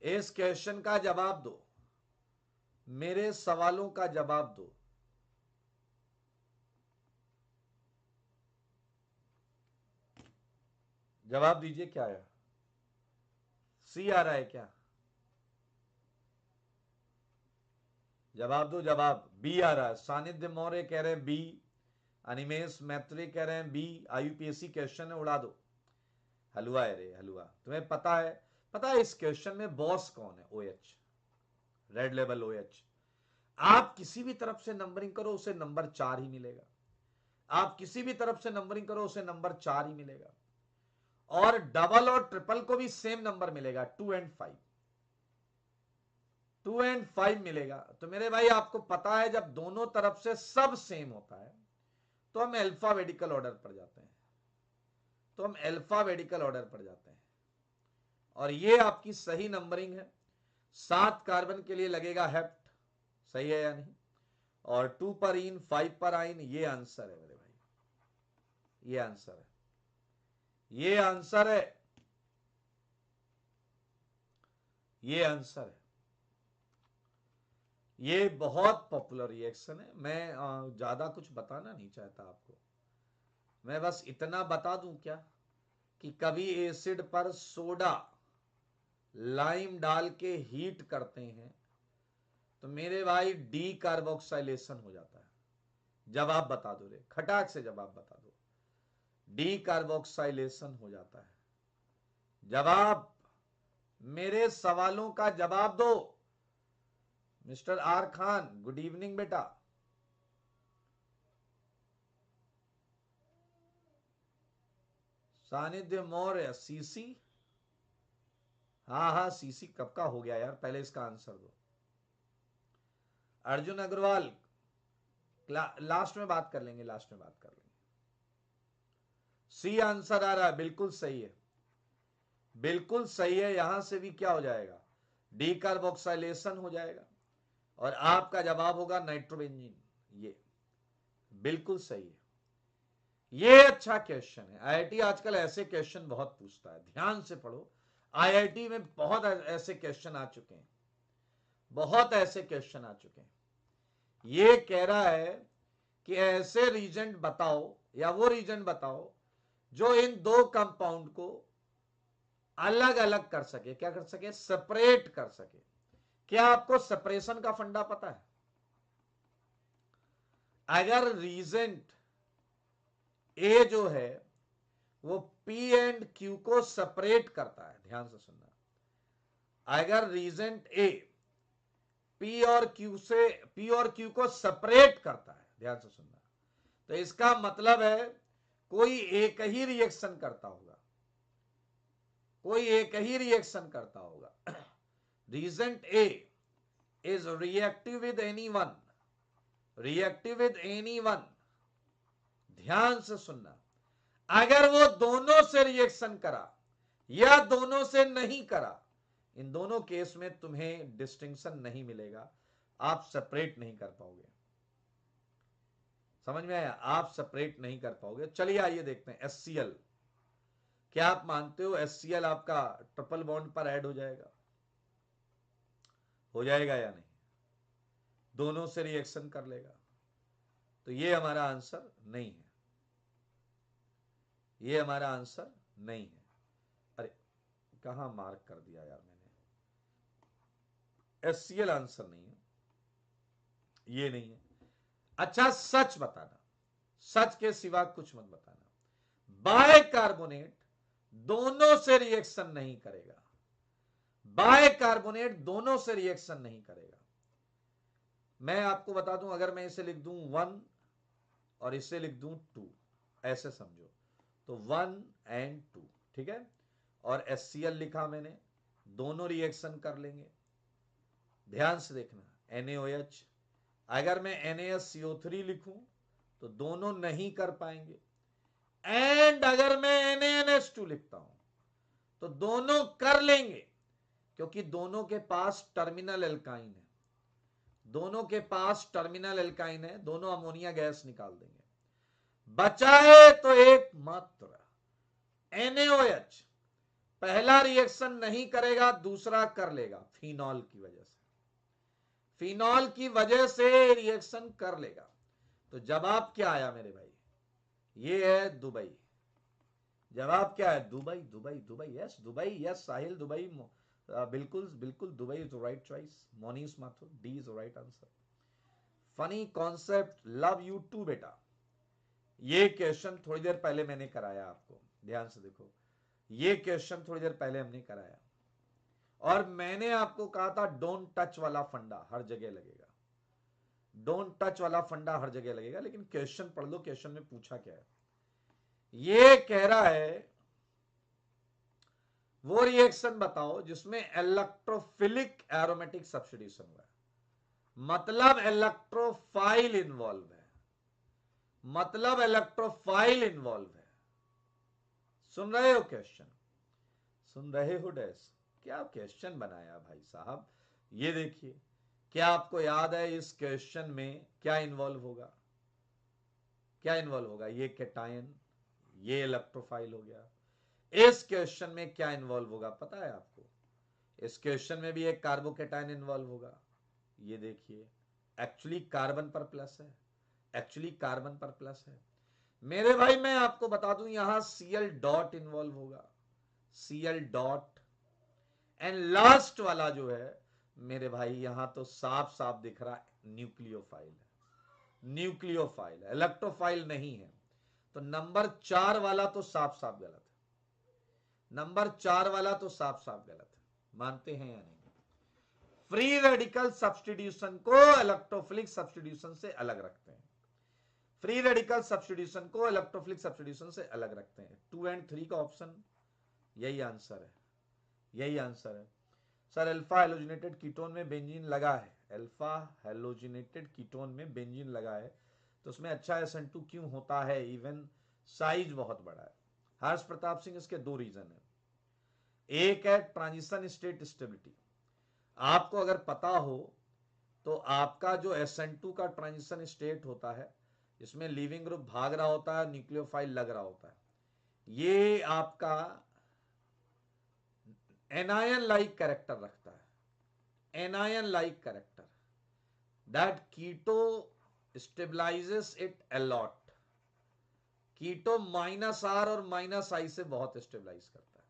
इस क्वेश्चन का जवाब दो, मेरे सवालों का जवाब दो। जवाब दीजिए, क्या है? सी आ रहा है क्या? जवाब दो, जवाब। बी आ रहा है। सानिध्य मौर्य कह रहे हैं बी, अनिमेश मैत्री कह रहे हैं बी। IUPAC क्वेश्चन है, उड़ा दो। हलवा है रे हलवा। तुम्हें पता है, पता है इस क्वेश्चन में बॉस कौन है? OH, red level OH। आप किसी भी तरफ से नंबरिंग करो उसे नंबर 4 ही मिलेगा, आप किसी भी तरफ से नंबरिंग करो उसे नंबर 4 ही मिलेगा। और डबल और ट्रिपल को भी सेम नंबर मिलेगा, 2 एंड 5, 2 एंड 5 मिलेगा। तो मेरे भाई आपको पता है जब दोनों तरफ से सब सेम होता है तो हम अल्फाबेटिकल ऑर्डर पर जाते हैं, और ये आपकी सही नंबरिंग है। 7 कार्बन के लिए लगेगा हेप्ट, सही है या नहीं, और 2 पर इन, 5 पर आइन, ये आंसर है मेरे भाई, ये आंसर है, ये आंसर है, ये आंसर है। ये बहुत पॉपुलर रिएक्शन है। मैं ज्यादा कुछ बताना नहीं चाहता आपको, मैं बस इतना बता दूं क्या कि कभी एसिड पर सोडा लाइम डाल के हीट करते हैं तो मेरे भाई डी कार्बोक्साइलेशन हो जाता है। जवाब बता दो रे, खटाक से जवाब बता दो, डी कार्बोक्साइलेशन हो जाता है। जवाब, मेरे सवालों का जवाब दो। Mister R Khan, good evening बेटा। सानिध्य मौर्य, सीसी, हाँ सीसी कब का हो गया यार, पहले इसका आंसर दो। अर्जुन अग्रवाल, लास्ट में बात कर लेंगे, सी आंसर आ रहा है, बिल्कुल सही है, बिल्कुल सही है। यहां से भी क्या हो जाएगा, डीकार्बोक्साइलेशन हो जाएगा, और आपका जवाब होगा नाइट्रोबेंजीन। ये बिल्कुल सही है, ये अच्छा क्वेश्चन है। आईआईटी आजकल ऐसे क्वेश्चन बहुत पूछता है, ध्यान से पढ़ो। आईआईटी में बहुत ऐसे क्वेश्चन आ चुके हैं, ये कह रहा है कि ऐसे रीजेंट बताओ या वो रीजेंट बताओ जो इन दो कंपाउंड को अलग अलग कर सके, क्या कर सके, सेपरेट कर सके। क्या आपको सेपरेशन का फंडा पता है? अगर रीजेंट ए जो है वो पी एंड क्यू को सेपरेट करता है, ध्यान से सुनना, अगर रीजेंट ए पी और क्यू को सेपरेट करता है, ध्यान से सुनना, तो इसका मतलब है कोई एक ही रिएक्शन करता होगा, reagent A is reactive with any one, ध्यान से सुनना। अगर वो दोनों से रिएक्शन करा या दोनों से नहीं करा, इन दोनों केस में तुम्हें डिस्टिंक्शन नहीं मिलेगा, आप सेपरेट नहीं कर पाओगे। समझ में आया? आप सेपरेट नहीं कर पाओगे। चलिए आइए देखते हैं HCl। क्या आप मानते हो HCl आपका ट्रिपल बॉन्ड पर ऐड हो जाएगा या नहीं? दोनों से रिएक्शन कर लेगा, तो ये हमारा आंसर नहीं है, ये हमारा आंसर नहीं है। अरे कहां मार्क कर दिया यार मैंने, HCl आंसर नहीं है, ये नहीं है। अच्छा सच बताना, सच के सिवा कुछ मत बताना। बाइकार्बोनेट दोनों से रिएक्शन नहीं करेगा, बाइकार्बोनेट दोनों से रिएक्शन नहीं करेगा। मैं आपको बता दूं, अगर मैं इसे लिख दूं 1 और इसे लिख दूं 2, ऐसे समझो, तो 1 and 2, ठीक है, और HCl लिखा मैंने, दोनों रिएक्शन कर लेंगे। ध्यान से देखना, NaOH, अगर मैं NaSCO3 लिखूं तो दोनों नहीं कर पाएंगे, एंड अगर मैं NaNH2 लिखता हूं तो दोनों कर लेंगे, क्योंकि दोनों के पास टर्मिनल एल्काइन है, दोनों अमोनिया गैस निकाल देंगे। बचा है तो एक मात्र NaOH, पहला रिएक्शन नहीं करेगा, दूसरा कर लेगा, फिनॉल की वजह से रिएक्शन कर लेगा। तो जवाब क्या आया मेरे भाई? ये है दुबई। जवाब क्या है? दुबई। यस साहिल, दुबई, बिल्कुल Dubai is the right choice. Monish Mathur, D is the right answer. Funny concept, love you too बेटा। ये क्वेश्चन थोड़ी देर पहले मैंने कराया आपको, ध्यान से देखो, ये क्वेश्चन थोड़ी देर पहले हमने कराया, और मैंने आपको कहा था डोंट टच वाला फंडा हर जगह लगेगा, लेकिन क्वेश्चन पढ़ लो, क्वेश्चन में पूछा क्या है। ये कह रहा है वो रिएक्शन बताओ जिसमें इलेक्ट्रोफिलिक एरोमेटिक सब्स्टिट्यूशन हुआ है, मतलब इलेक्ट्रोफाइल इन्वॉल्व है। मतलब इलेक्ट्रोफाइल इन्वॉल्व है। सुन रहे हो क्वेश्चन? सुन रहे हो डैश? क्या क्वेश्चन बनाया भाई साहब। ये देखिए, क्या आपको याद है इस क्वेश्चन में क्या इन्वॉल्व होगा? क्या इन्वॉल्व होगा? ये कैटायन, ये इलेक्ट्रोफाइल हो गया। इस क्वेश्चन में क्या इन्वॉल्व होगा पता है आपको? इस क्वेश्चन में भी एक कार्बोकेटायन इन्वॉल्व होगा। ये देखिए, एक्चुअली कार्बन पर प्लस है, एक्चुअली कार्बन पर प्लस है मेरे भाई। मैं आपको बता दूं, यहां Cl डॉट इन्वॉल्व होगा, Cl डॉट। एंड लास्ट वाला जो है मेरे भाई, यहां तो साफ साफ दिख रहा है न्यूक्लियोफाइल है, न्यूक्लियोफाइल है, इलेक्ट्रोफाइल नहीं है। तो नंबर 4 वाला तो साफ साफ गलत है, नंबर 4 वाला तो साफ साफ गलत है। मानते हैं या नहीं? फ्री रेडिकल सब्स्टिट्यूशन को इलेक्ट्रोफिलिक सब्स्टिट्यूशन से अलग रखते हैं, फ्री रेडिकल सब्स्टिट्यूशन को इलेक्ट्रोफिलिक सब्स्टिट्यूशन से अलग रखते हैं। 2 एंड 3 का ऑप्शन यही आंसर है, यही आंसर है। सर अल्फा हेलोजिनेटेड कीटोन में बेंजीन लगा है, अल्फा हेलोजिनेटेड कीटोन में बेंजीन लगा है तो उसमें अच्छा SN2 क्यों होता है? इवन साइज बहुत बड़ा है। हर्ष प्रताप सिंह, इसके 2 रीजन है। एक है ट्रांजिशन स्टेट स्टेबिलिटी। आपको अगर पता हो तो आपका जो SN2 का ट्रांजिशन स्टेट होता है, इसमें लीविंग ग्रुप भाग रहा होता है, न्यूक्लियोफाइल लग रहा होता है, ये आपका एनायन लाइक कैरेक्टर रखता है, anion like character, that keto stabilises it a lot. Keto -R और -I से बहुत स्टेबलाइज करता है,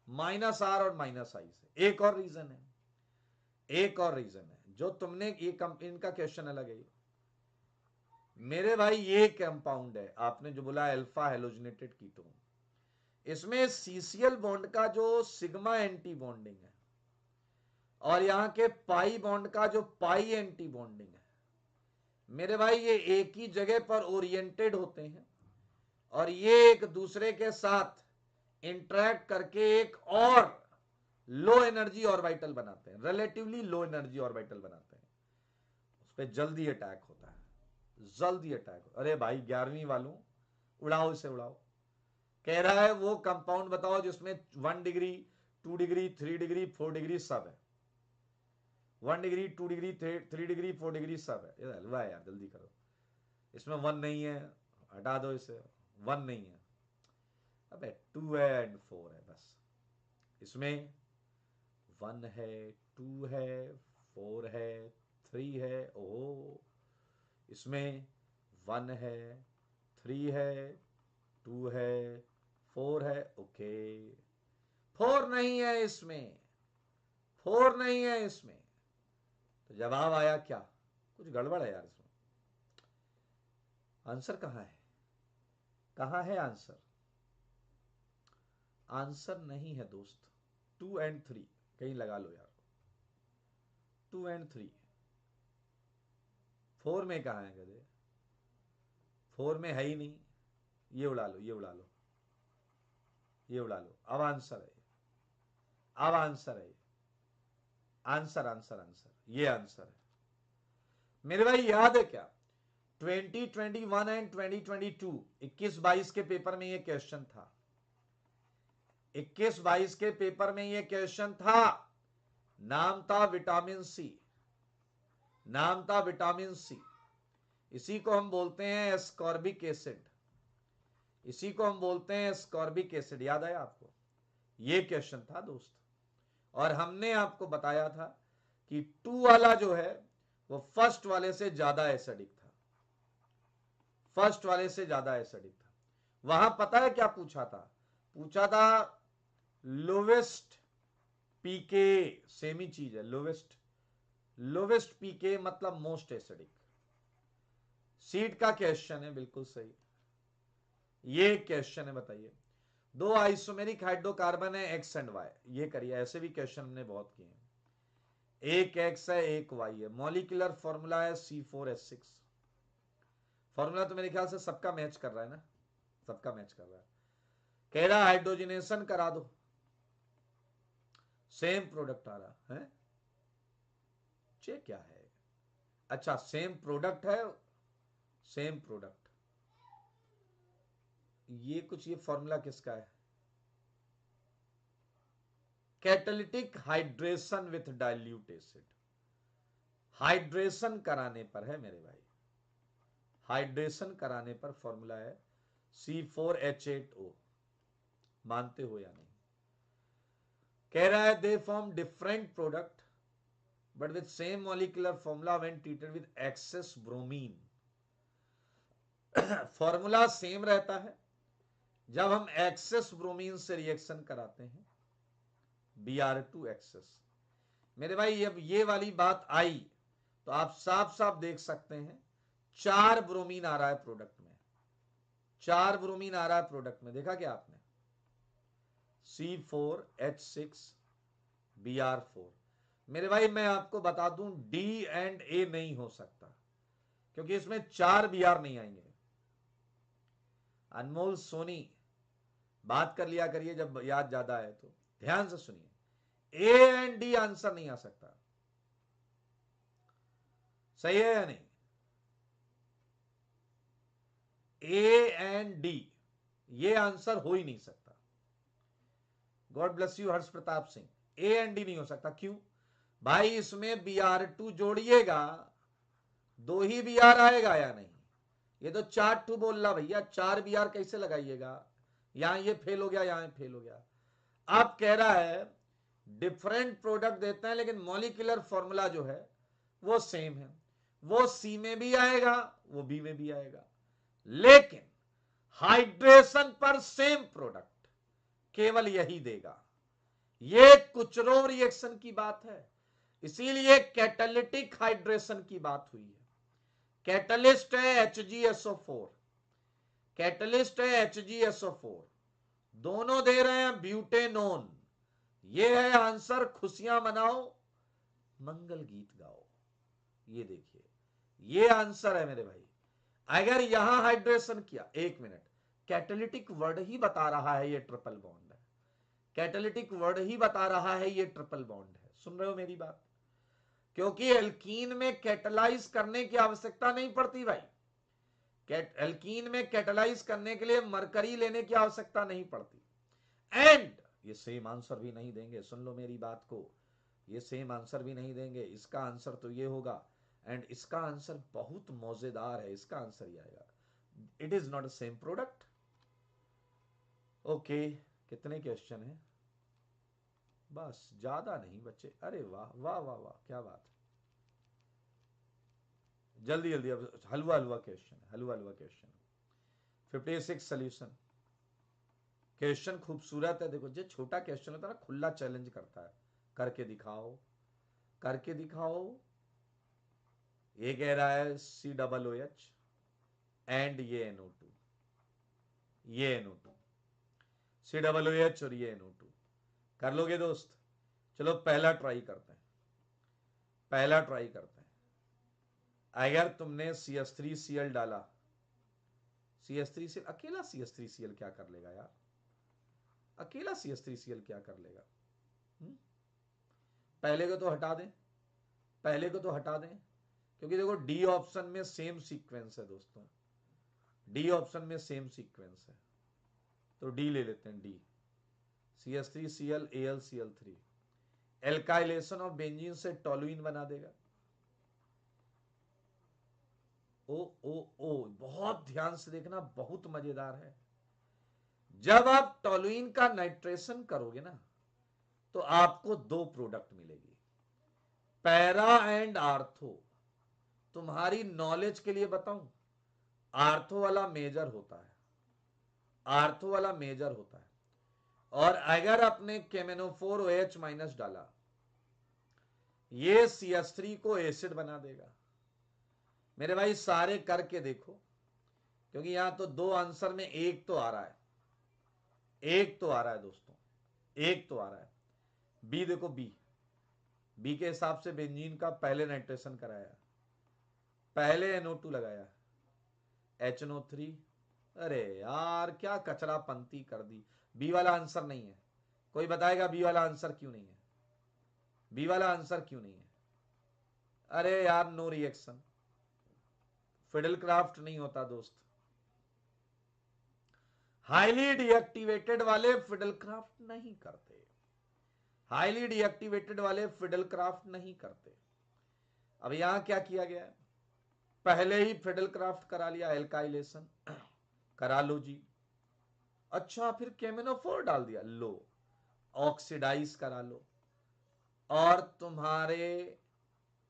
-R और -I से। एक और रीजन है, एक और रीजन है जो तुमने ये इनका क्वेश्चन अलग है मेरे भाई। ये कंपाउंड है आपने जो बोला अल्फा हेलोजिनेटेड कीटोन, इसमें CCl बॉन्ड का जो सिग्मा एंटी बॉन्डिंग है और यहां के पाई बॉन्ड का जो पाई एंटी बॉन्डिंग है मेरे भाई, ये एक ही जगह पर ओरिएंटेड होते हैं और ये एक दूसरे के साथ इंटरेक्ट करके एक और लो एनर्जी ऑर्बिटल बनाते हैं, रिलेटिवली लो एनर्जी ऑर्बिटल बनाते हैं। उस पर जल्दी अटैक होता है, जल्दी अटैक। अरे भाई 11वीं वालों, उड़ाओ इसे उड़ाओ। कह रहा है वो कंपाउंड बताओ जिसमें 1 डिग्री 2 डिग्री 3 डिग्री 4 डिग्री सब है, 1 डिग्री 2 डिग्री 3 डिग्री 4 डिग्री सब है। ये हलवा है यार, जल्दी करो। इसमें 1 नहीं है, हटा दो इसे, 1 नहीं है। अबे 2 है एंड 4 है बस। इसमें 1 है, 2 है, 4 है, 3 है। ओह, इसमें 1 है, 3 है, 2 है, 4 है। ओके, 4 नहीं है इसमें, 4 नहीं है इसमें। तो जवाब आया क्या? कुछ गड़बड़ है यार इसमें। आंसर कहां है? कहां है आंसर? आंसर नहीं है दोस्त। 2 एंड 3 कहीं लगा लो यार, 2 एंड 3। 4 में कहां है गधे? 4 में है ही नहीं। ये उड़ा लो, ये उड़ा लो, ये उड़ा लो। अब आंसर है, अब आंसर है, आंसर आंसर आंसर, ये आंसर है मेरे भाई। याद है क्या 2021 एंड 2022 21-22 के पेपर में ये क्वेश्चन था, 21-22 के पेपर में ये क्वेश्चन था। नाम था विटामिन सी, नाम था विटामिन सी। इसी को हम बोलते हैं एस्कॉर्बिक एसिड, इसी को हम बोलते हैं एस्कॉर्बिक एसिड। याद आया आपको? ये क्वेश्चन था दोस्त, और हमने आपको बताया था कि 2 वाला जो है वो फर्स्ट वाले से ज्यादा एसिडिक था, फर्स्ट वाले से ज्यादा एसिडिक था। वहां पता है क्या पूछा था? पूछा था लोवेस्ट पीके, सेम ही चीज है, लोवेस्ट, लोवेस्ट पीके मतलब मोस्ट एसिडिक। सीट का क्वेश्चन है, बिल्कुल सही। ये क्वेश्चन है, बताइए। 2 आइसोमेरिक हाइड्रोकार्बन है X एंड Y, ये करिए। ऐसे भी क्वेश्चन हमने बहुत किए हैं। एक X है, एक Y है। मॉलिक्यूलर फॉर्मूला है C4H6। फॉर्मूला तो मेरे ख्याल से सबका मैच कर रहा है ना, सबका मैच कर रहा है। कह रहा हाइड्रोजनेशन करा दो, सेम प्रोडक्ट आ रहा है। चे क्या है? अच्छा, सेम प्रोडक्ट है, सेम प्रोडक्ट। ये फॉर्मूला किसका है? Catalytic hydration with dilute acid, hydration कराने पर है मेरे भाई, हाइड्रेशन कराने पर फॉर्मूला है C4H8O। मानते हो या नहीं? कह रहा है they form different product but with same molecular formula when treated with excess bromine. Formula same रहता है जब हम एक्सेस ब्रोमीन से रिएक्शन कराते हैं, Br2 एक्सेस। मेरे भाई अब ये वाली बात आई तो आप साफ साफ देख सकते हैं 4 ब्रोमीन आ रहा है प्रोडक्ट में, 4 ब्रोमीन आ रहा है प्रोडक्ट में, देखा क्या आपने? C4H6Br4। मेरे भाई मैं आपको बता दूं D एंड A नहीं हो सकता क्योंकि इसमें 4 Br नहीं आएंगे। अनमोल सोनी बात कर लिया करिए जब याद ज्यादा है तो ध्यान से सुनिए, A एंड D आंसर नहीं आ सकता। सही है या नहीं? A एंड D ये आंसर हो ही नहीं सकता। God bless you Harsh Pratap Singh, A and D नहीं हो सकता। क्यों भाई? इसमें Br2 जोड़िएगा 2 ही Br आएगा या नहीं? ये तो 4 टू बोल रहा भैया, 4 Br कैसे लगाइएगा? यहां ये फेल हो गया, यहां फेल हो गया। अब कह रहा है डिफरेंट प्रोडक्ट देते हैं लेकिन मॉलिक्यूलर फॉर्मूला जो है वो सेम है, वो C में भी आएगा वो B में भी आएगा, लेकिन हाइड्रेशन पर सेम प्रोडक्ट केवल यही देगा। ये कुचरोव रिएक्शन की बात है, इसीलिए कैटालिटिक हाइड्रेशन की बात हुई है। कैटलिस्ट है HgSO4, कैटलिस्ट है HgSO4, दोनों दे रहे हैं ब्यूटेनोन। ये है आंसर, खुशियां मनाओ मंगल गीत गाओ। ये देखिए ये आंसर है मेरे भाई। अगर यहां हाइड्रेशन किया, 1 मिनट, कैटालिटिक वर्ड ही बता रहा है ये ट्रिपल बॉन्ड है, कैटालिटिक वर्ड ही बता रहा है ये ट्रिपल बॉन्ड है। सुन रहे हो मेरी बात? क्योंकि एल्कीन में कैटलाइज करने की आवश्यकता नहीं पड़ती भाई, एल्कीन में कैटलाइज करने के लिए मरकरी लेने की आवश्यकता नहीं पड़ती। एंड ये सेम आंसर भी नहीं देंगे, सुन लो मेरी बात को, ये सेम आंसर भी नहीं देंगे। इसका आंसर तो ये होगा एंड इसका आंसर बहुत मजेदार है, इसका आंसर ये आएगा, it is not a same product. Okay, कितने क्वेश्चन है? बस, ज्यादा नहीं बच्चे। अरे वाह वाह वाह वाह, क्या बात है। जल्दी जल्दी, अब हलवा हलवा क्वेश्चन, हलवा हलवा क्वेश्चन। 56 सोल्यूशन। क्वेश्चन खूबसूरत है, देखो जो छोटा क्वेश्चन होता है ना खुला चैलेंज करता है, करके दिखाओ, करके दिखाओ। ये कह रहा है COOH एंड ये NO2, ये NO2, COOH और ये NO2। कर लोगे दोस्त? चलो पहला ट्राई करते हैं, पहला ट्राई करते हैं। अगर तुमने CH3Cl डाला, CH3Cl, अकेला CH3Cl क्या कर लेगा यार? अकेला CH3Cl क्या कर लेगा? पहले को तो हटा दें, पहले को तो हटा दें, क्योंकि देखो डी ऑप्शन में सेम सीक्वेंस है दोस्तों, डी ऑप्शन में सेम सीक्वेंस है, तो डी ले लेते हैं। D CH3Cl AlCl3, alkylation of benzene से टोलुइन बना देगा। ओ ओ ओ, बहुत ध्यान से देखना, बहुत मजेदार है। जब आप टोलुइन का नाइट्रेशन करोगे ना तो आपको 2 प्रोडक्ट मिलेगी, पैरा एंड आर्थो। तुम्हारी नॉलेज के लिए बताऊं, आर्थो वाला मेजर होता है, आर्थो वाला मेजर होता है। और अगर आपने केमेनोफोर OH माइनस डाला, ये CH3 को एसिड बना देगा। मेरे भाई सारे करके देखो, क्योंकि यहां तो 2 आंसर में एक तो आ रहा है, एक तो आ रहा है दोस्तों, एक तो आ रहा है। बी देखो, बी के हिसाब से बेंजीन का पहले नाइट्रेशन कराया, पहले NO2 लगाया, HNO3। अरे यार क्या कचरा पंक्ति कर दी, बी वाला आंसर नहीं है। कोई बताएगा बी वाला आंसर क्यों नहीं है? बी वाला आंसर क्यों नहीं है? अरे यार नो रिएक्शन, फिडल क्राफ्ट नहीं होता दोस्त। हाईली डीएक्टिवेटेड वाले फिडलक्राफ्ट नहीं करते, हाईली डीएक्टिवेटेड वाले फिडलक्राफ्ट नहीं करते। अब यहां क्या किया गया है, पहले ही फिडलक्राफ्ट करा लिया, एल्काइलेशन करा लो जी। अच्छा फिर केमिनोफोर डाल दिया, लो ऑक्सीडाइज करा लो, और तुम्हारे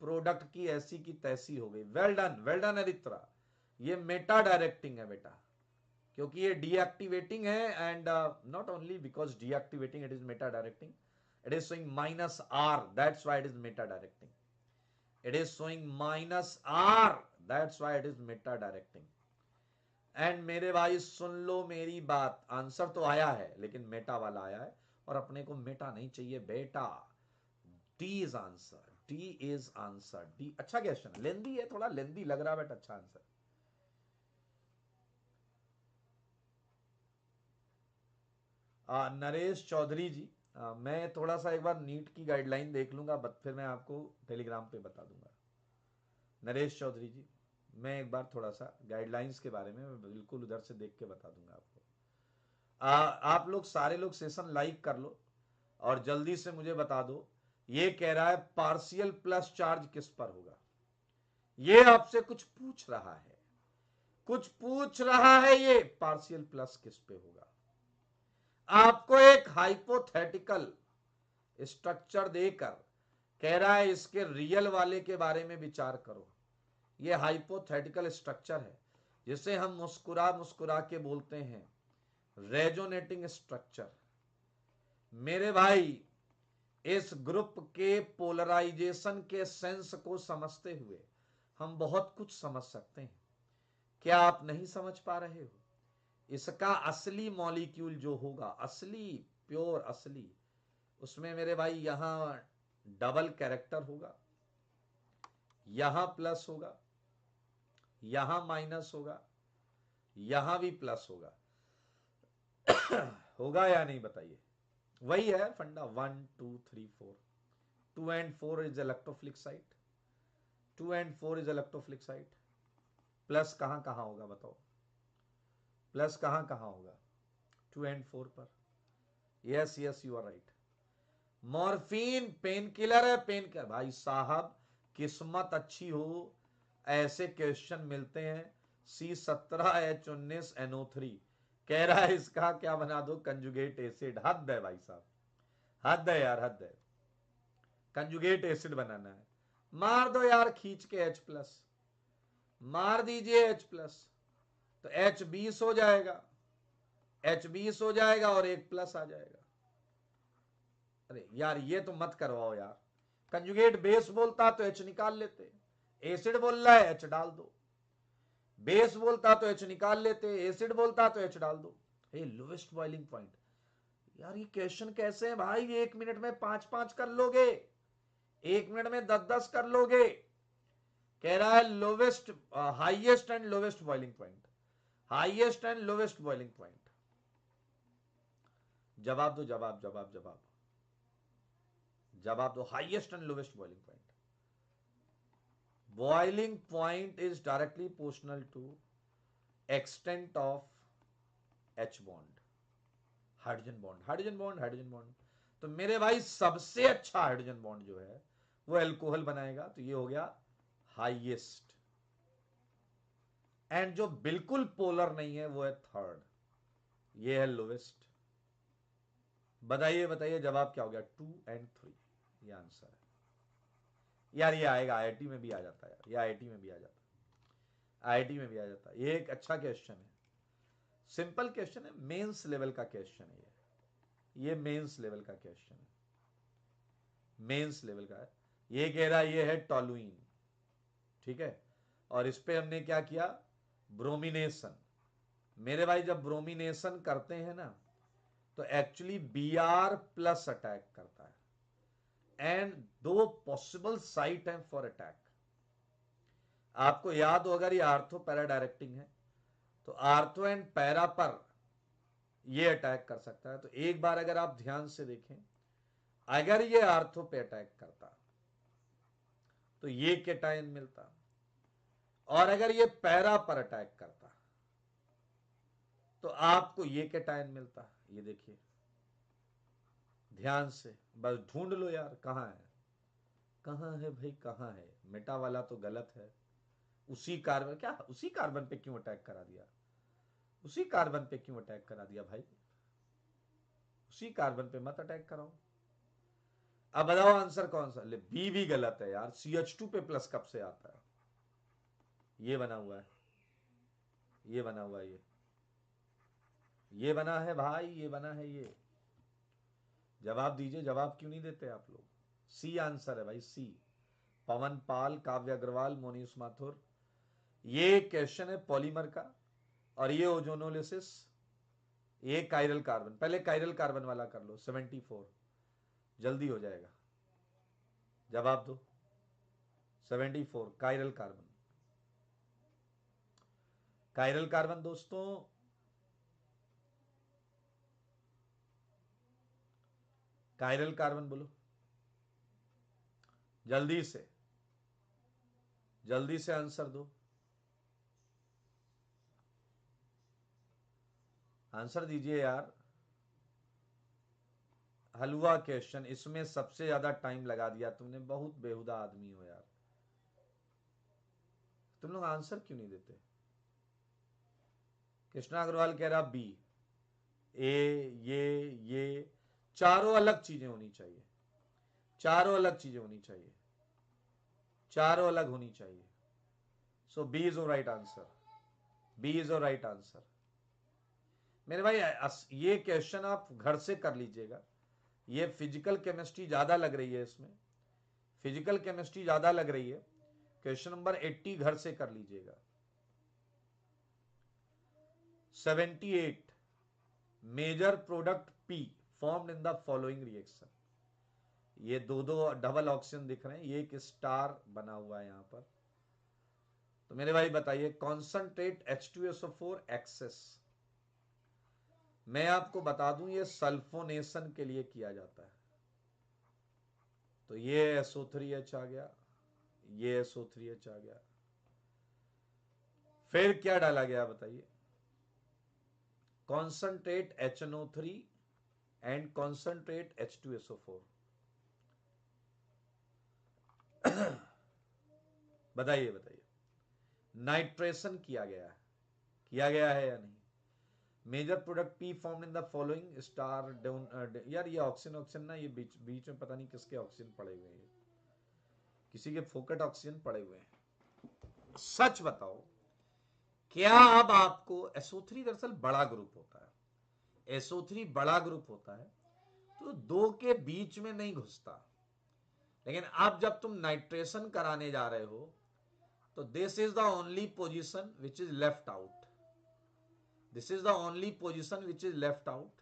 प्रोडक्ट की ऐसी की तैसी हो गई। Well done, well done Aritra. ये मेटा डायरेक्टिंग है बेटा, क्योंकि ये डीएक्टिवेटिंग है, and not only because deactivating it is meta directing, it is showing minus r, that's why it is meta directing. It is showing minus r, that's why it is meta directing. And मेरे भाई सुन लो मेरी बात, answer तो आया है लेकिन Meta वाला आया है, और अपने को मेटा नहीं चाहिए बेटा। D is answer, D is answer, D. अच्छा क्वेश्चन, लेंदी है, थोड़ा लेंदी लग रहा है बट अच्छा आंसर। नरेश चौधरी जी, मैं थोड़ा सा एक बार नीट की गाइडलाइन देख लूंगा, फिर मैं आपको टेलीग्राम पे बता दूंगा। नरेश चौधरी जी, मैं एक बार थोड़ा सा गाइडलाइंस के बारे में मैं बिल्कुल उधर से देख के बता दूंगा आपको। आप लोग सारे लोग सेशन लाइक कर लो और जल्दी से मुझे बता दो, ये कह रहा है पार्शियल प्लस चार्ज किस पर होगा। ये आपसे कुछ पूछ रहा है, कुछ पूछ रहा है, ये पार्शियल प्लस किस पे होगा। आपको एक हाइपोथेटिकल स्ट्रक्चर देकर कह रहा है इसके रियल वाले के बारे में विचार करो। ये हाइपोथेटिकल स्ट्रक्चर है जिसे हम मुस्कुरा मुस्कुरा के बोलते हैं रेजोनेटिंग स्ट्रक्चर। मेरे भाई, इस ग्रुप के पोलराइजेशन के सेंस को समझते हुए हम बहुत कुछ समझ सकते हैं। क्या आप नहीं समझ पा रहे हो? इसका असली मॉलिक्यूल जो होगा, असली प्योर असली, उसमें मेरे भाई यहां डबल कैरेक्टर होगा, यहां प्लस होगा, यहां माइनस होगा, यहां भी प्लस होगा। होगा या नहीं बताइए? वही है फंडा, 1 2 3 4, 2 and 4 is electrophilic site, 2 and 4 is electrophilic site. Plus कहां कहां होगा बताओ, प्लस कहां कहां होगा? 2 and 4 पर। Yes yes you are right. Morphine painkiller है, पेन किलर भाई साहब, किस्मत अच्छी हो ऐसे क्वेश्चन मिलते हैं। C17H19NO3 कह रहा है इसका क्या बना दो, कंजुगेट एसिड। हद है भाई साहब, हद है यार, हद है। कंजुगेट एसिड बनाना है, मार दो यार खींच के H+, मार दीजिए H+, तो H20 हो जाएगा, H20 हो जाएगा और एक प्लस आ जाएगा। अरे यार ये तो मत करवाओ यार, कंजुगेट बेस बोलता तो H निकाल लेते, एसिड बोल रहा है H डाल दो, बेस बोलता तो H निकाल लेते, एसिड बोलता तो H डाल दो। ये लोवेस्ट बॉइलिंग पॉइंट, यार ये क्वेश्चन कैसे है भाई? 1 मिनट में 5-5 कर लोगे, 1 मिनट में 10-10 कर लोगे। कह रहा है lowest, highest and lowest boiling point, highest and lowest boiling point. जवाब दो, जवाब जवाब जवाब जवाब दो, highest and lowest boiling point. Boiling point is directly proportional to extent of H bond, hydrogen bond, hydrogen bond, hydrogen bond. तो मेरे भाई सबसे अच्छा हाइड्रोजन बॉन्ड जो है वो एल्कोहल बनाएगा, तो ये हो गया हाईएस्ट। एंड जो बिल्कुल पोलर नहीं है वो है थर्ड, ये है लोवेस्ट। बताइए बताइए जवाब क्या हो गया? 2 and 3, ये आंसर है यार। ये आएगा, आईआईटी में भी आ जाता है यार, ये आईआईटी में भी आ जाता है, आईआईटी में भी आ जाता है। ये एक अच्छा क्वेश्चन है, सिंपल क्वेश्चन है, मेंस लेवल का क्वेश्चन है ये मेंस लेवल का क्वेश्चन है, मेंस लेवल का है। ये कह रहा है ये है टॉलुइन, ठीक है, और इस पे हमने क्या किया, ब्रोमिनेशन। मेरे भाई जब ब्रोमिनेशन करते हैं ना तो एक्चुअली Br+ अटैक करता है, एंड 2 पॉसिबल साइट हैं फॉर अटैक। आपको याद हो अगर ये आर्थो पैरा डायरेक्टिंग है तो आर्थो एंड पैरा पर ये अटैक कर सकता है। तो एक बार अगर आप ध्यान से देखें, अगर ये आर्थो पे अटैक करता तो ये केटायन मिलता, और अगर ये पैरा पर अटैक करता तो आपको ये कैटायन मिलता है। ये देखिए ध्यान से, बस ढूंढ लो यार कहां है, कहां है भाई, कहां है। मेटा वाला तो गलत है। उसी कार्बन, क्या उसी कार्बन पे क्यों अटैक करा दिया, उसी कार्बन पे क्यों अटैक करा दिया भाई, उसी कार्बन पे मत अटैक कराओ। अब बताओ आंसर कौन सा, बी भी गलत है यार। CH2 पे प्लस कब से आता है, ये बना हुआ है, ये बना हुआ है, ये बना है भाई, ये बना है ये। जवाब दीजिए, जवाब क्यों नहीं देते आप लोग। सी आंसर है भाई, सी। पवन पाल, काव्य अग्रवाल, मोनीश माथुर। ये क्वेश्चन है पॉलीमर का, और ये ओजोनोलिसिस, ये कायरल कार्बन। पहले कायरल कार्बन वाला कर लो, 74 जल्दी हो जाएगा। जवाब दो, 74 कायरल कार्बन। कायरल कार्बन दोस्तों, कायरल कार्बन बोलो जल्दी से, जल्दी से आंसर दो, आंसर दीजिए यार। हलवा क्वेश्चन, इसमें सबसे ज्यादा टाइम लगा दिया तुमने, बहुत बेहुदा आदमी हो यार। तुम लोग आंसर क्यों नहीं देते। कृष्णा अग्रवाल कह रहा बी। ये चारों अलग चीजें होनी चाहिए, चारों अलग चीजें होनी चाहिए, चारों अलग होनी चाहिए। So B is right answer, B is right answer. मेरे भाई ये क्वेश्चन आप घर से कर लीजिएगा। ये फिजिकल केमिस्ट्री ज्यादा लग रही है, इसमें फिजिकल केमिस्ट्री ज्यादा लग रही है। क्वेश्चन नंबर 80 घर से कर लीजिएगा। 78 major product P formed in the following reaction. ये दो दो डबल ऑक्सीजन दिख रहे हैं, ये एक स्टार बना हुआ है यहां पर। तो मेरे भाई बताइए, कॉन्सेंट्रेट H2SO4 एक्सेस। मैं आपको बता दूं ये सल्फोनेशन के लिए किया जाता है। तो ये SO3H आ गया, ये SO3H आ गया, फिर क्या डाला गया बताइए, concentrate HNO3 and concentrate H2SO4। बताइए बताइए, नाइट्रेशन किया गया है, किया गया है या नहीं। Major product P form in the following star down. यार ये ऑक्सीजन ऑक्सीजन ना, ये बीच बीच में पता नहीं किसके ऑक्सीजन पड़े हुए हैं, किसी के फोकट ऑक्सीजन पड़े हुए हैं। सच बताओ, क्या अब आपको SO3 दरअसल बड़ा ग्रुप होता है, SO3 बड़ा ग्रुप होता है, तो दो के बीच में नहीं घुसता। लेकिन अब जब तुम नाइट्रेशन कराने जा रहे हो, तो this is the only position which is left out, this is the only position which is left out.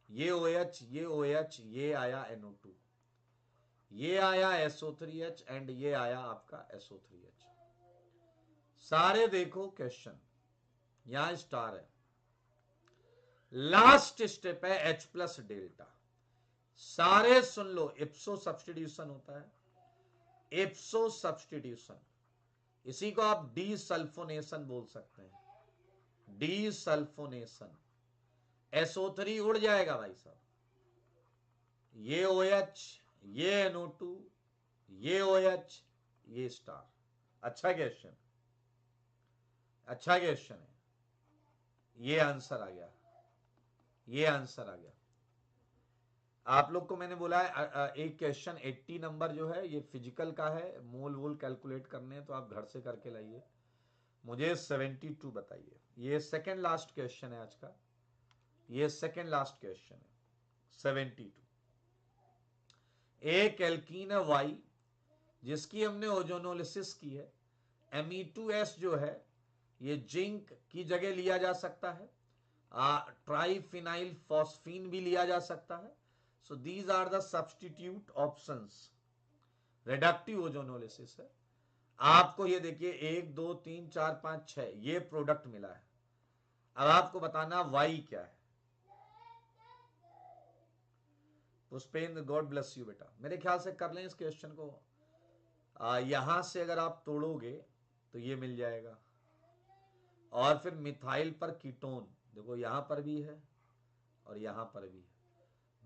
ये OH, ये OH, ये आया NO2, ये आया SO3H एंड ये आया आपका SO3H। सारे देखो क्वेश्चन, यहां स्टार है, लास्ट स्टेप है H प्लस डेल्टा। सारे सुन लो, इप्सो सब्स्टिट्यूशन होता है, इप्सो सब्स्टिट्यूशन, इसी को आप डी सल्फोनेशन बोल सकते हैं, डी सल्फोनेशन। SO3 उड़ जाएगा भाई साहब, ये OH, ये NO2, ये OH, ये स्टार। अच्छा क्वेश्चन, अच्छा क्वेश्चन है, ये आंसर आ गया, ये आंसर आ गया। आप लोग को मैंने बोला है एक क्वेश्चन 80 नंबर जो है ये फिजिकल का है, मोल वोल कैलकुलेट करने हैं तो आप घर से करके लाइए। मुझे 72 बताइए, ये सेकंड लास्ट क्वेश्चन है आज का, ये सेकंड लास्ट क्वेश्चन है। 72, एक एल्कीन है वाई जिसकी हमने ओजोनोलिसिस की है। Me2S जो है ये जिंक की जगह लिया जा सकता है, ट्राइफिनाइल फॉस्फीन भी लिया जा सकता है। So these are the substitute options. Reductive ozonolysis है। आपको ये देखिए 1 2 3 4 5 6 ये प्रोडक्ट मिला है। अब आपको बताना वाई क्या है। पुष्पेंद्र, गॉड ब्लेस यू बेटा, मेरे ख्याल से कर लें इस क्वेश्चन को। यहां से अगर आप तोड़ोगे तो ये मिल जाएगा, और फिर मिथाइल पर कीटोन, देखो यहां पर भी है और यहां पर भी है,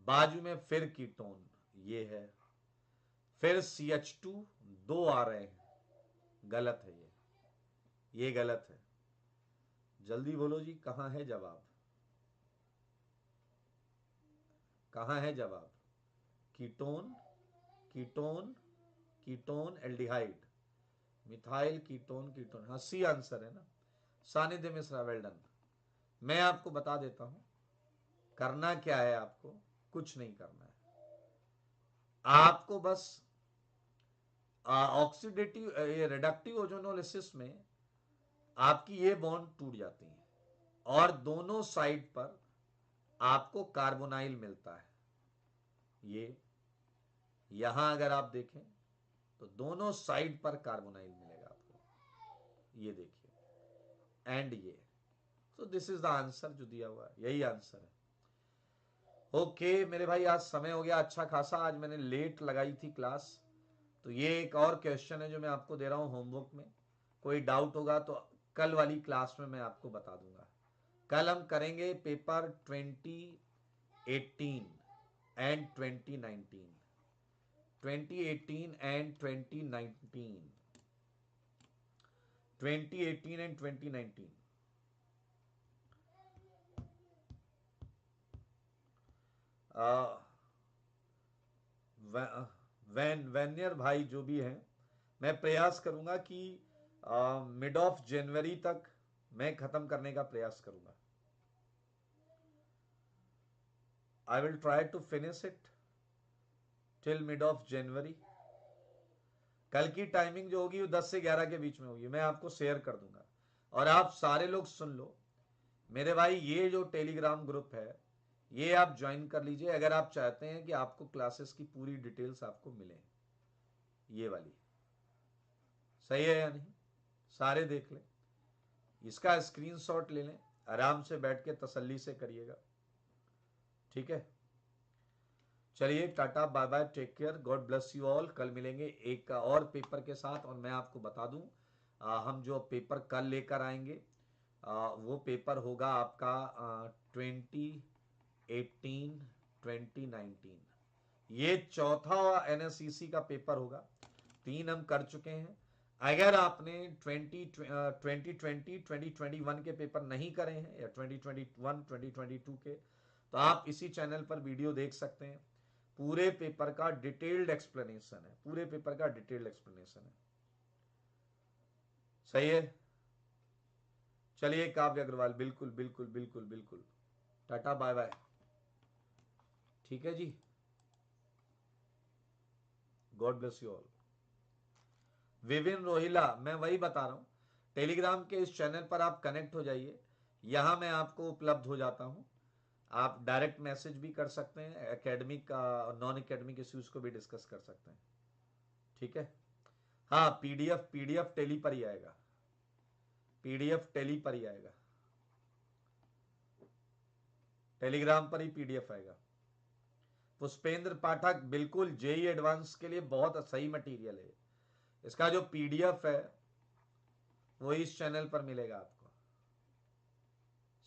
बाजू में फिर कीटोन ये है, फिर CH2 दो आ रहे हैं, गलत है ये गलत है। जल्दी बोलो जी, कहां है जवाब, कहां है जवाब? Ketone, ketone, ketone aldehyde, methyl ketone, ketone, हाँ सी आंसर है ना। सानिध्य मिश्रा, वेल डन। मैं आपको बता देता हूं करना क्या है, आपको कुछ नहीं करना है, आपको बस ऑक्सीडेटिव रिडक्टिव ओजोनोलिसिस में आपकी ये बॉन्ड टूट जाती है और दोनों साइड पर आपको कार्बोनाइल मिलता है। ये यहां अगर आप देखें तो दोनों साइड पर कार्बोनाइल मिलेगा आपको, ये देखिए, एंड ये, तो दिस इज द आंसर जो दिया हुआ है, यही आंसर है। ओके मेरे भाई, आज समय हो गया अच्छा खासा, आज मैंने लेट लगाई थी क्लास, तो ये एक और क्वेश्चन है जो मैं आपको दे रहा हूं होमवर्क में, कोई डाउट होगा तो कल वाली क्लास में मैं आपको बता दूंगा। कल हम करेंगे paper 2018 and 2019, 2018 and 2019, 2018 and 2019। Vernier भाई जो भी है, मैं प्रयास करूंगा कि मिड ऑफ जनवरी तक मैं खत्म करने का प्रयास करूंगा। I will try to finish it till mid of January. कल की टाइमिंग जो होगी वो 10 से 11 के बीच में होगी, मैं आपको शेयर कर दूंगा। और आप सारे लोग सुन लो मेरे भाई, ये जो टेलीग्राम ग्रुप है ये आप ज्वाइन कर लीजिए अगर आप चाहते हैं कि आपको क्लासेस की पूरी डिटेल्स आपको मिले, ये वाली सही है या नहीं, सारे देख लें, इसका स्क्रीनशॉट ले लें, आराम से बैठ के तसल्ली से करिएगा, ठीक है। चलिए tata bye bye, take care, God bless you all. कल मिलेंगे एक और पेपर के साथ, और मैं आपको बता दूं हम जो पेपर कल लेकर आएंगे वो पेपर होगा आपका 2018 2019, ये चौथा NSCC का पेपर होगा, 3 हम कर चुके हैं। अगर आपने 2021 के पेपर नहीं करे हैं या 2021 2022 के, तो आप इसी चैनल पर वीडियो देख सकते हैं, पूरे पेपर का डिटेल्ड एक्सप्लेनेशन है, पूरे पेपर का डिटेल्ड एक्सप्लेनेशन है, सही है। चलिए काव्य अग्रवाल, बिल्कुल बिल्कुल बिल्कुल बिल्कुल, टाटा बाय बाय, ठीक है जी, God bless you all. Vipin Rohila, मैं वही बता रहा हूं, टेलीग्राम के इस चैनल पर आप कनेक्ट हो जाइए, यहां मैं आपको उपलब्ध हो जाता हूं, आप डायरेक्ट मैसेज भी कर सकते हैं, एकेडमिक नॉन एकेडमिक इश्यूज को भी डिस्कस कर सकते हैं, ठीक है। हाँ पीडीएफ टेली पर ही आएगा, पीडीएफ टेली पर ही आएगा, टेलीग्राम पर ही पीडीएफ आएगा। पुष्पेंद्र पाठक, बिल्कुल जेई एडवांस के लिए बहुत सही मटेरियल है, इसका जो पीडीएफ है वो इस चैनल पर मिलेगा आपको,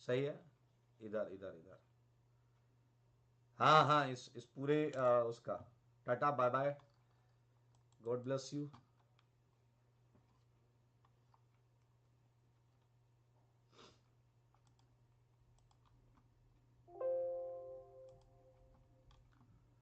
सही है। इधर इधर इधर, हाँ हाँ, इस पूरे उसका, tata bye bye, God bless you.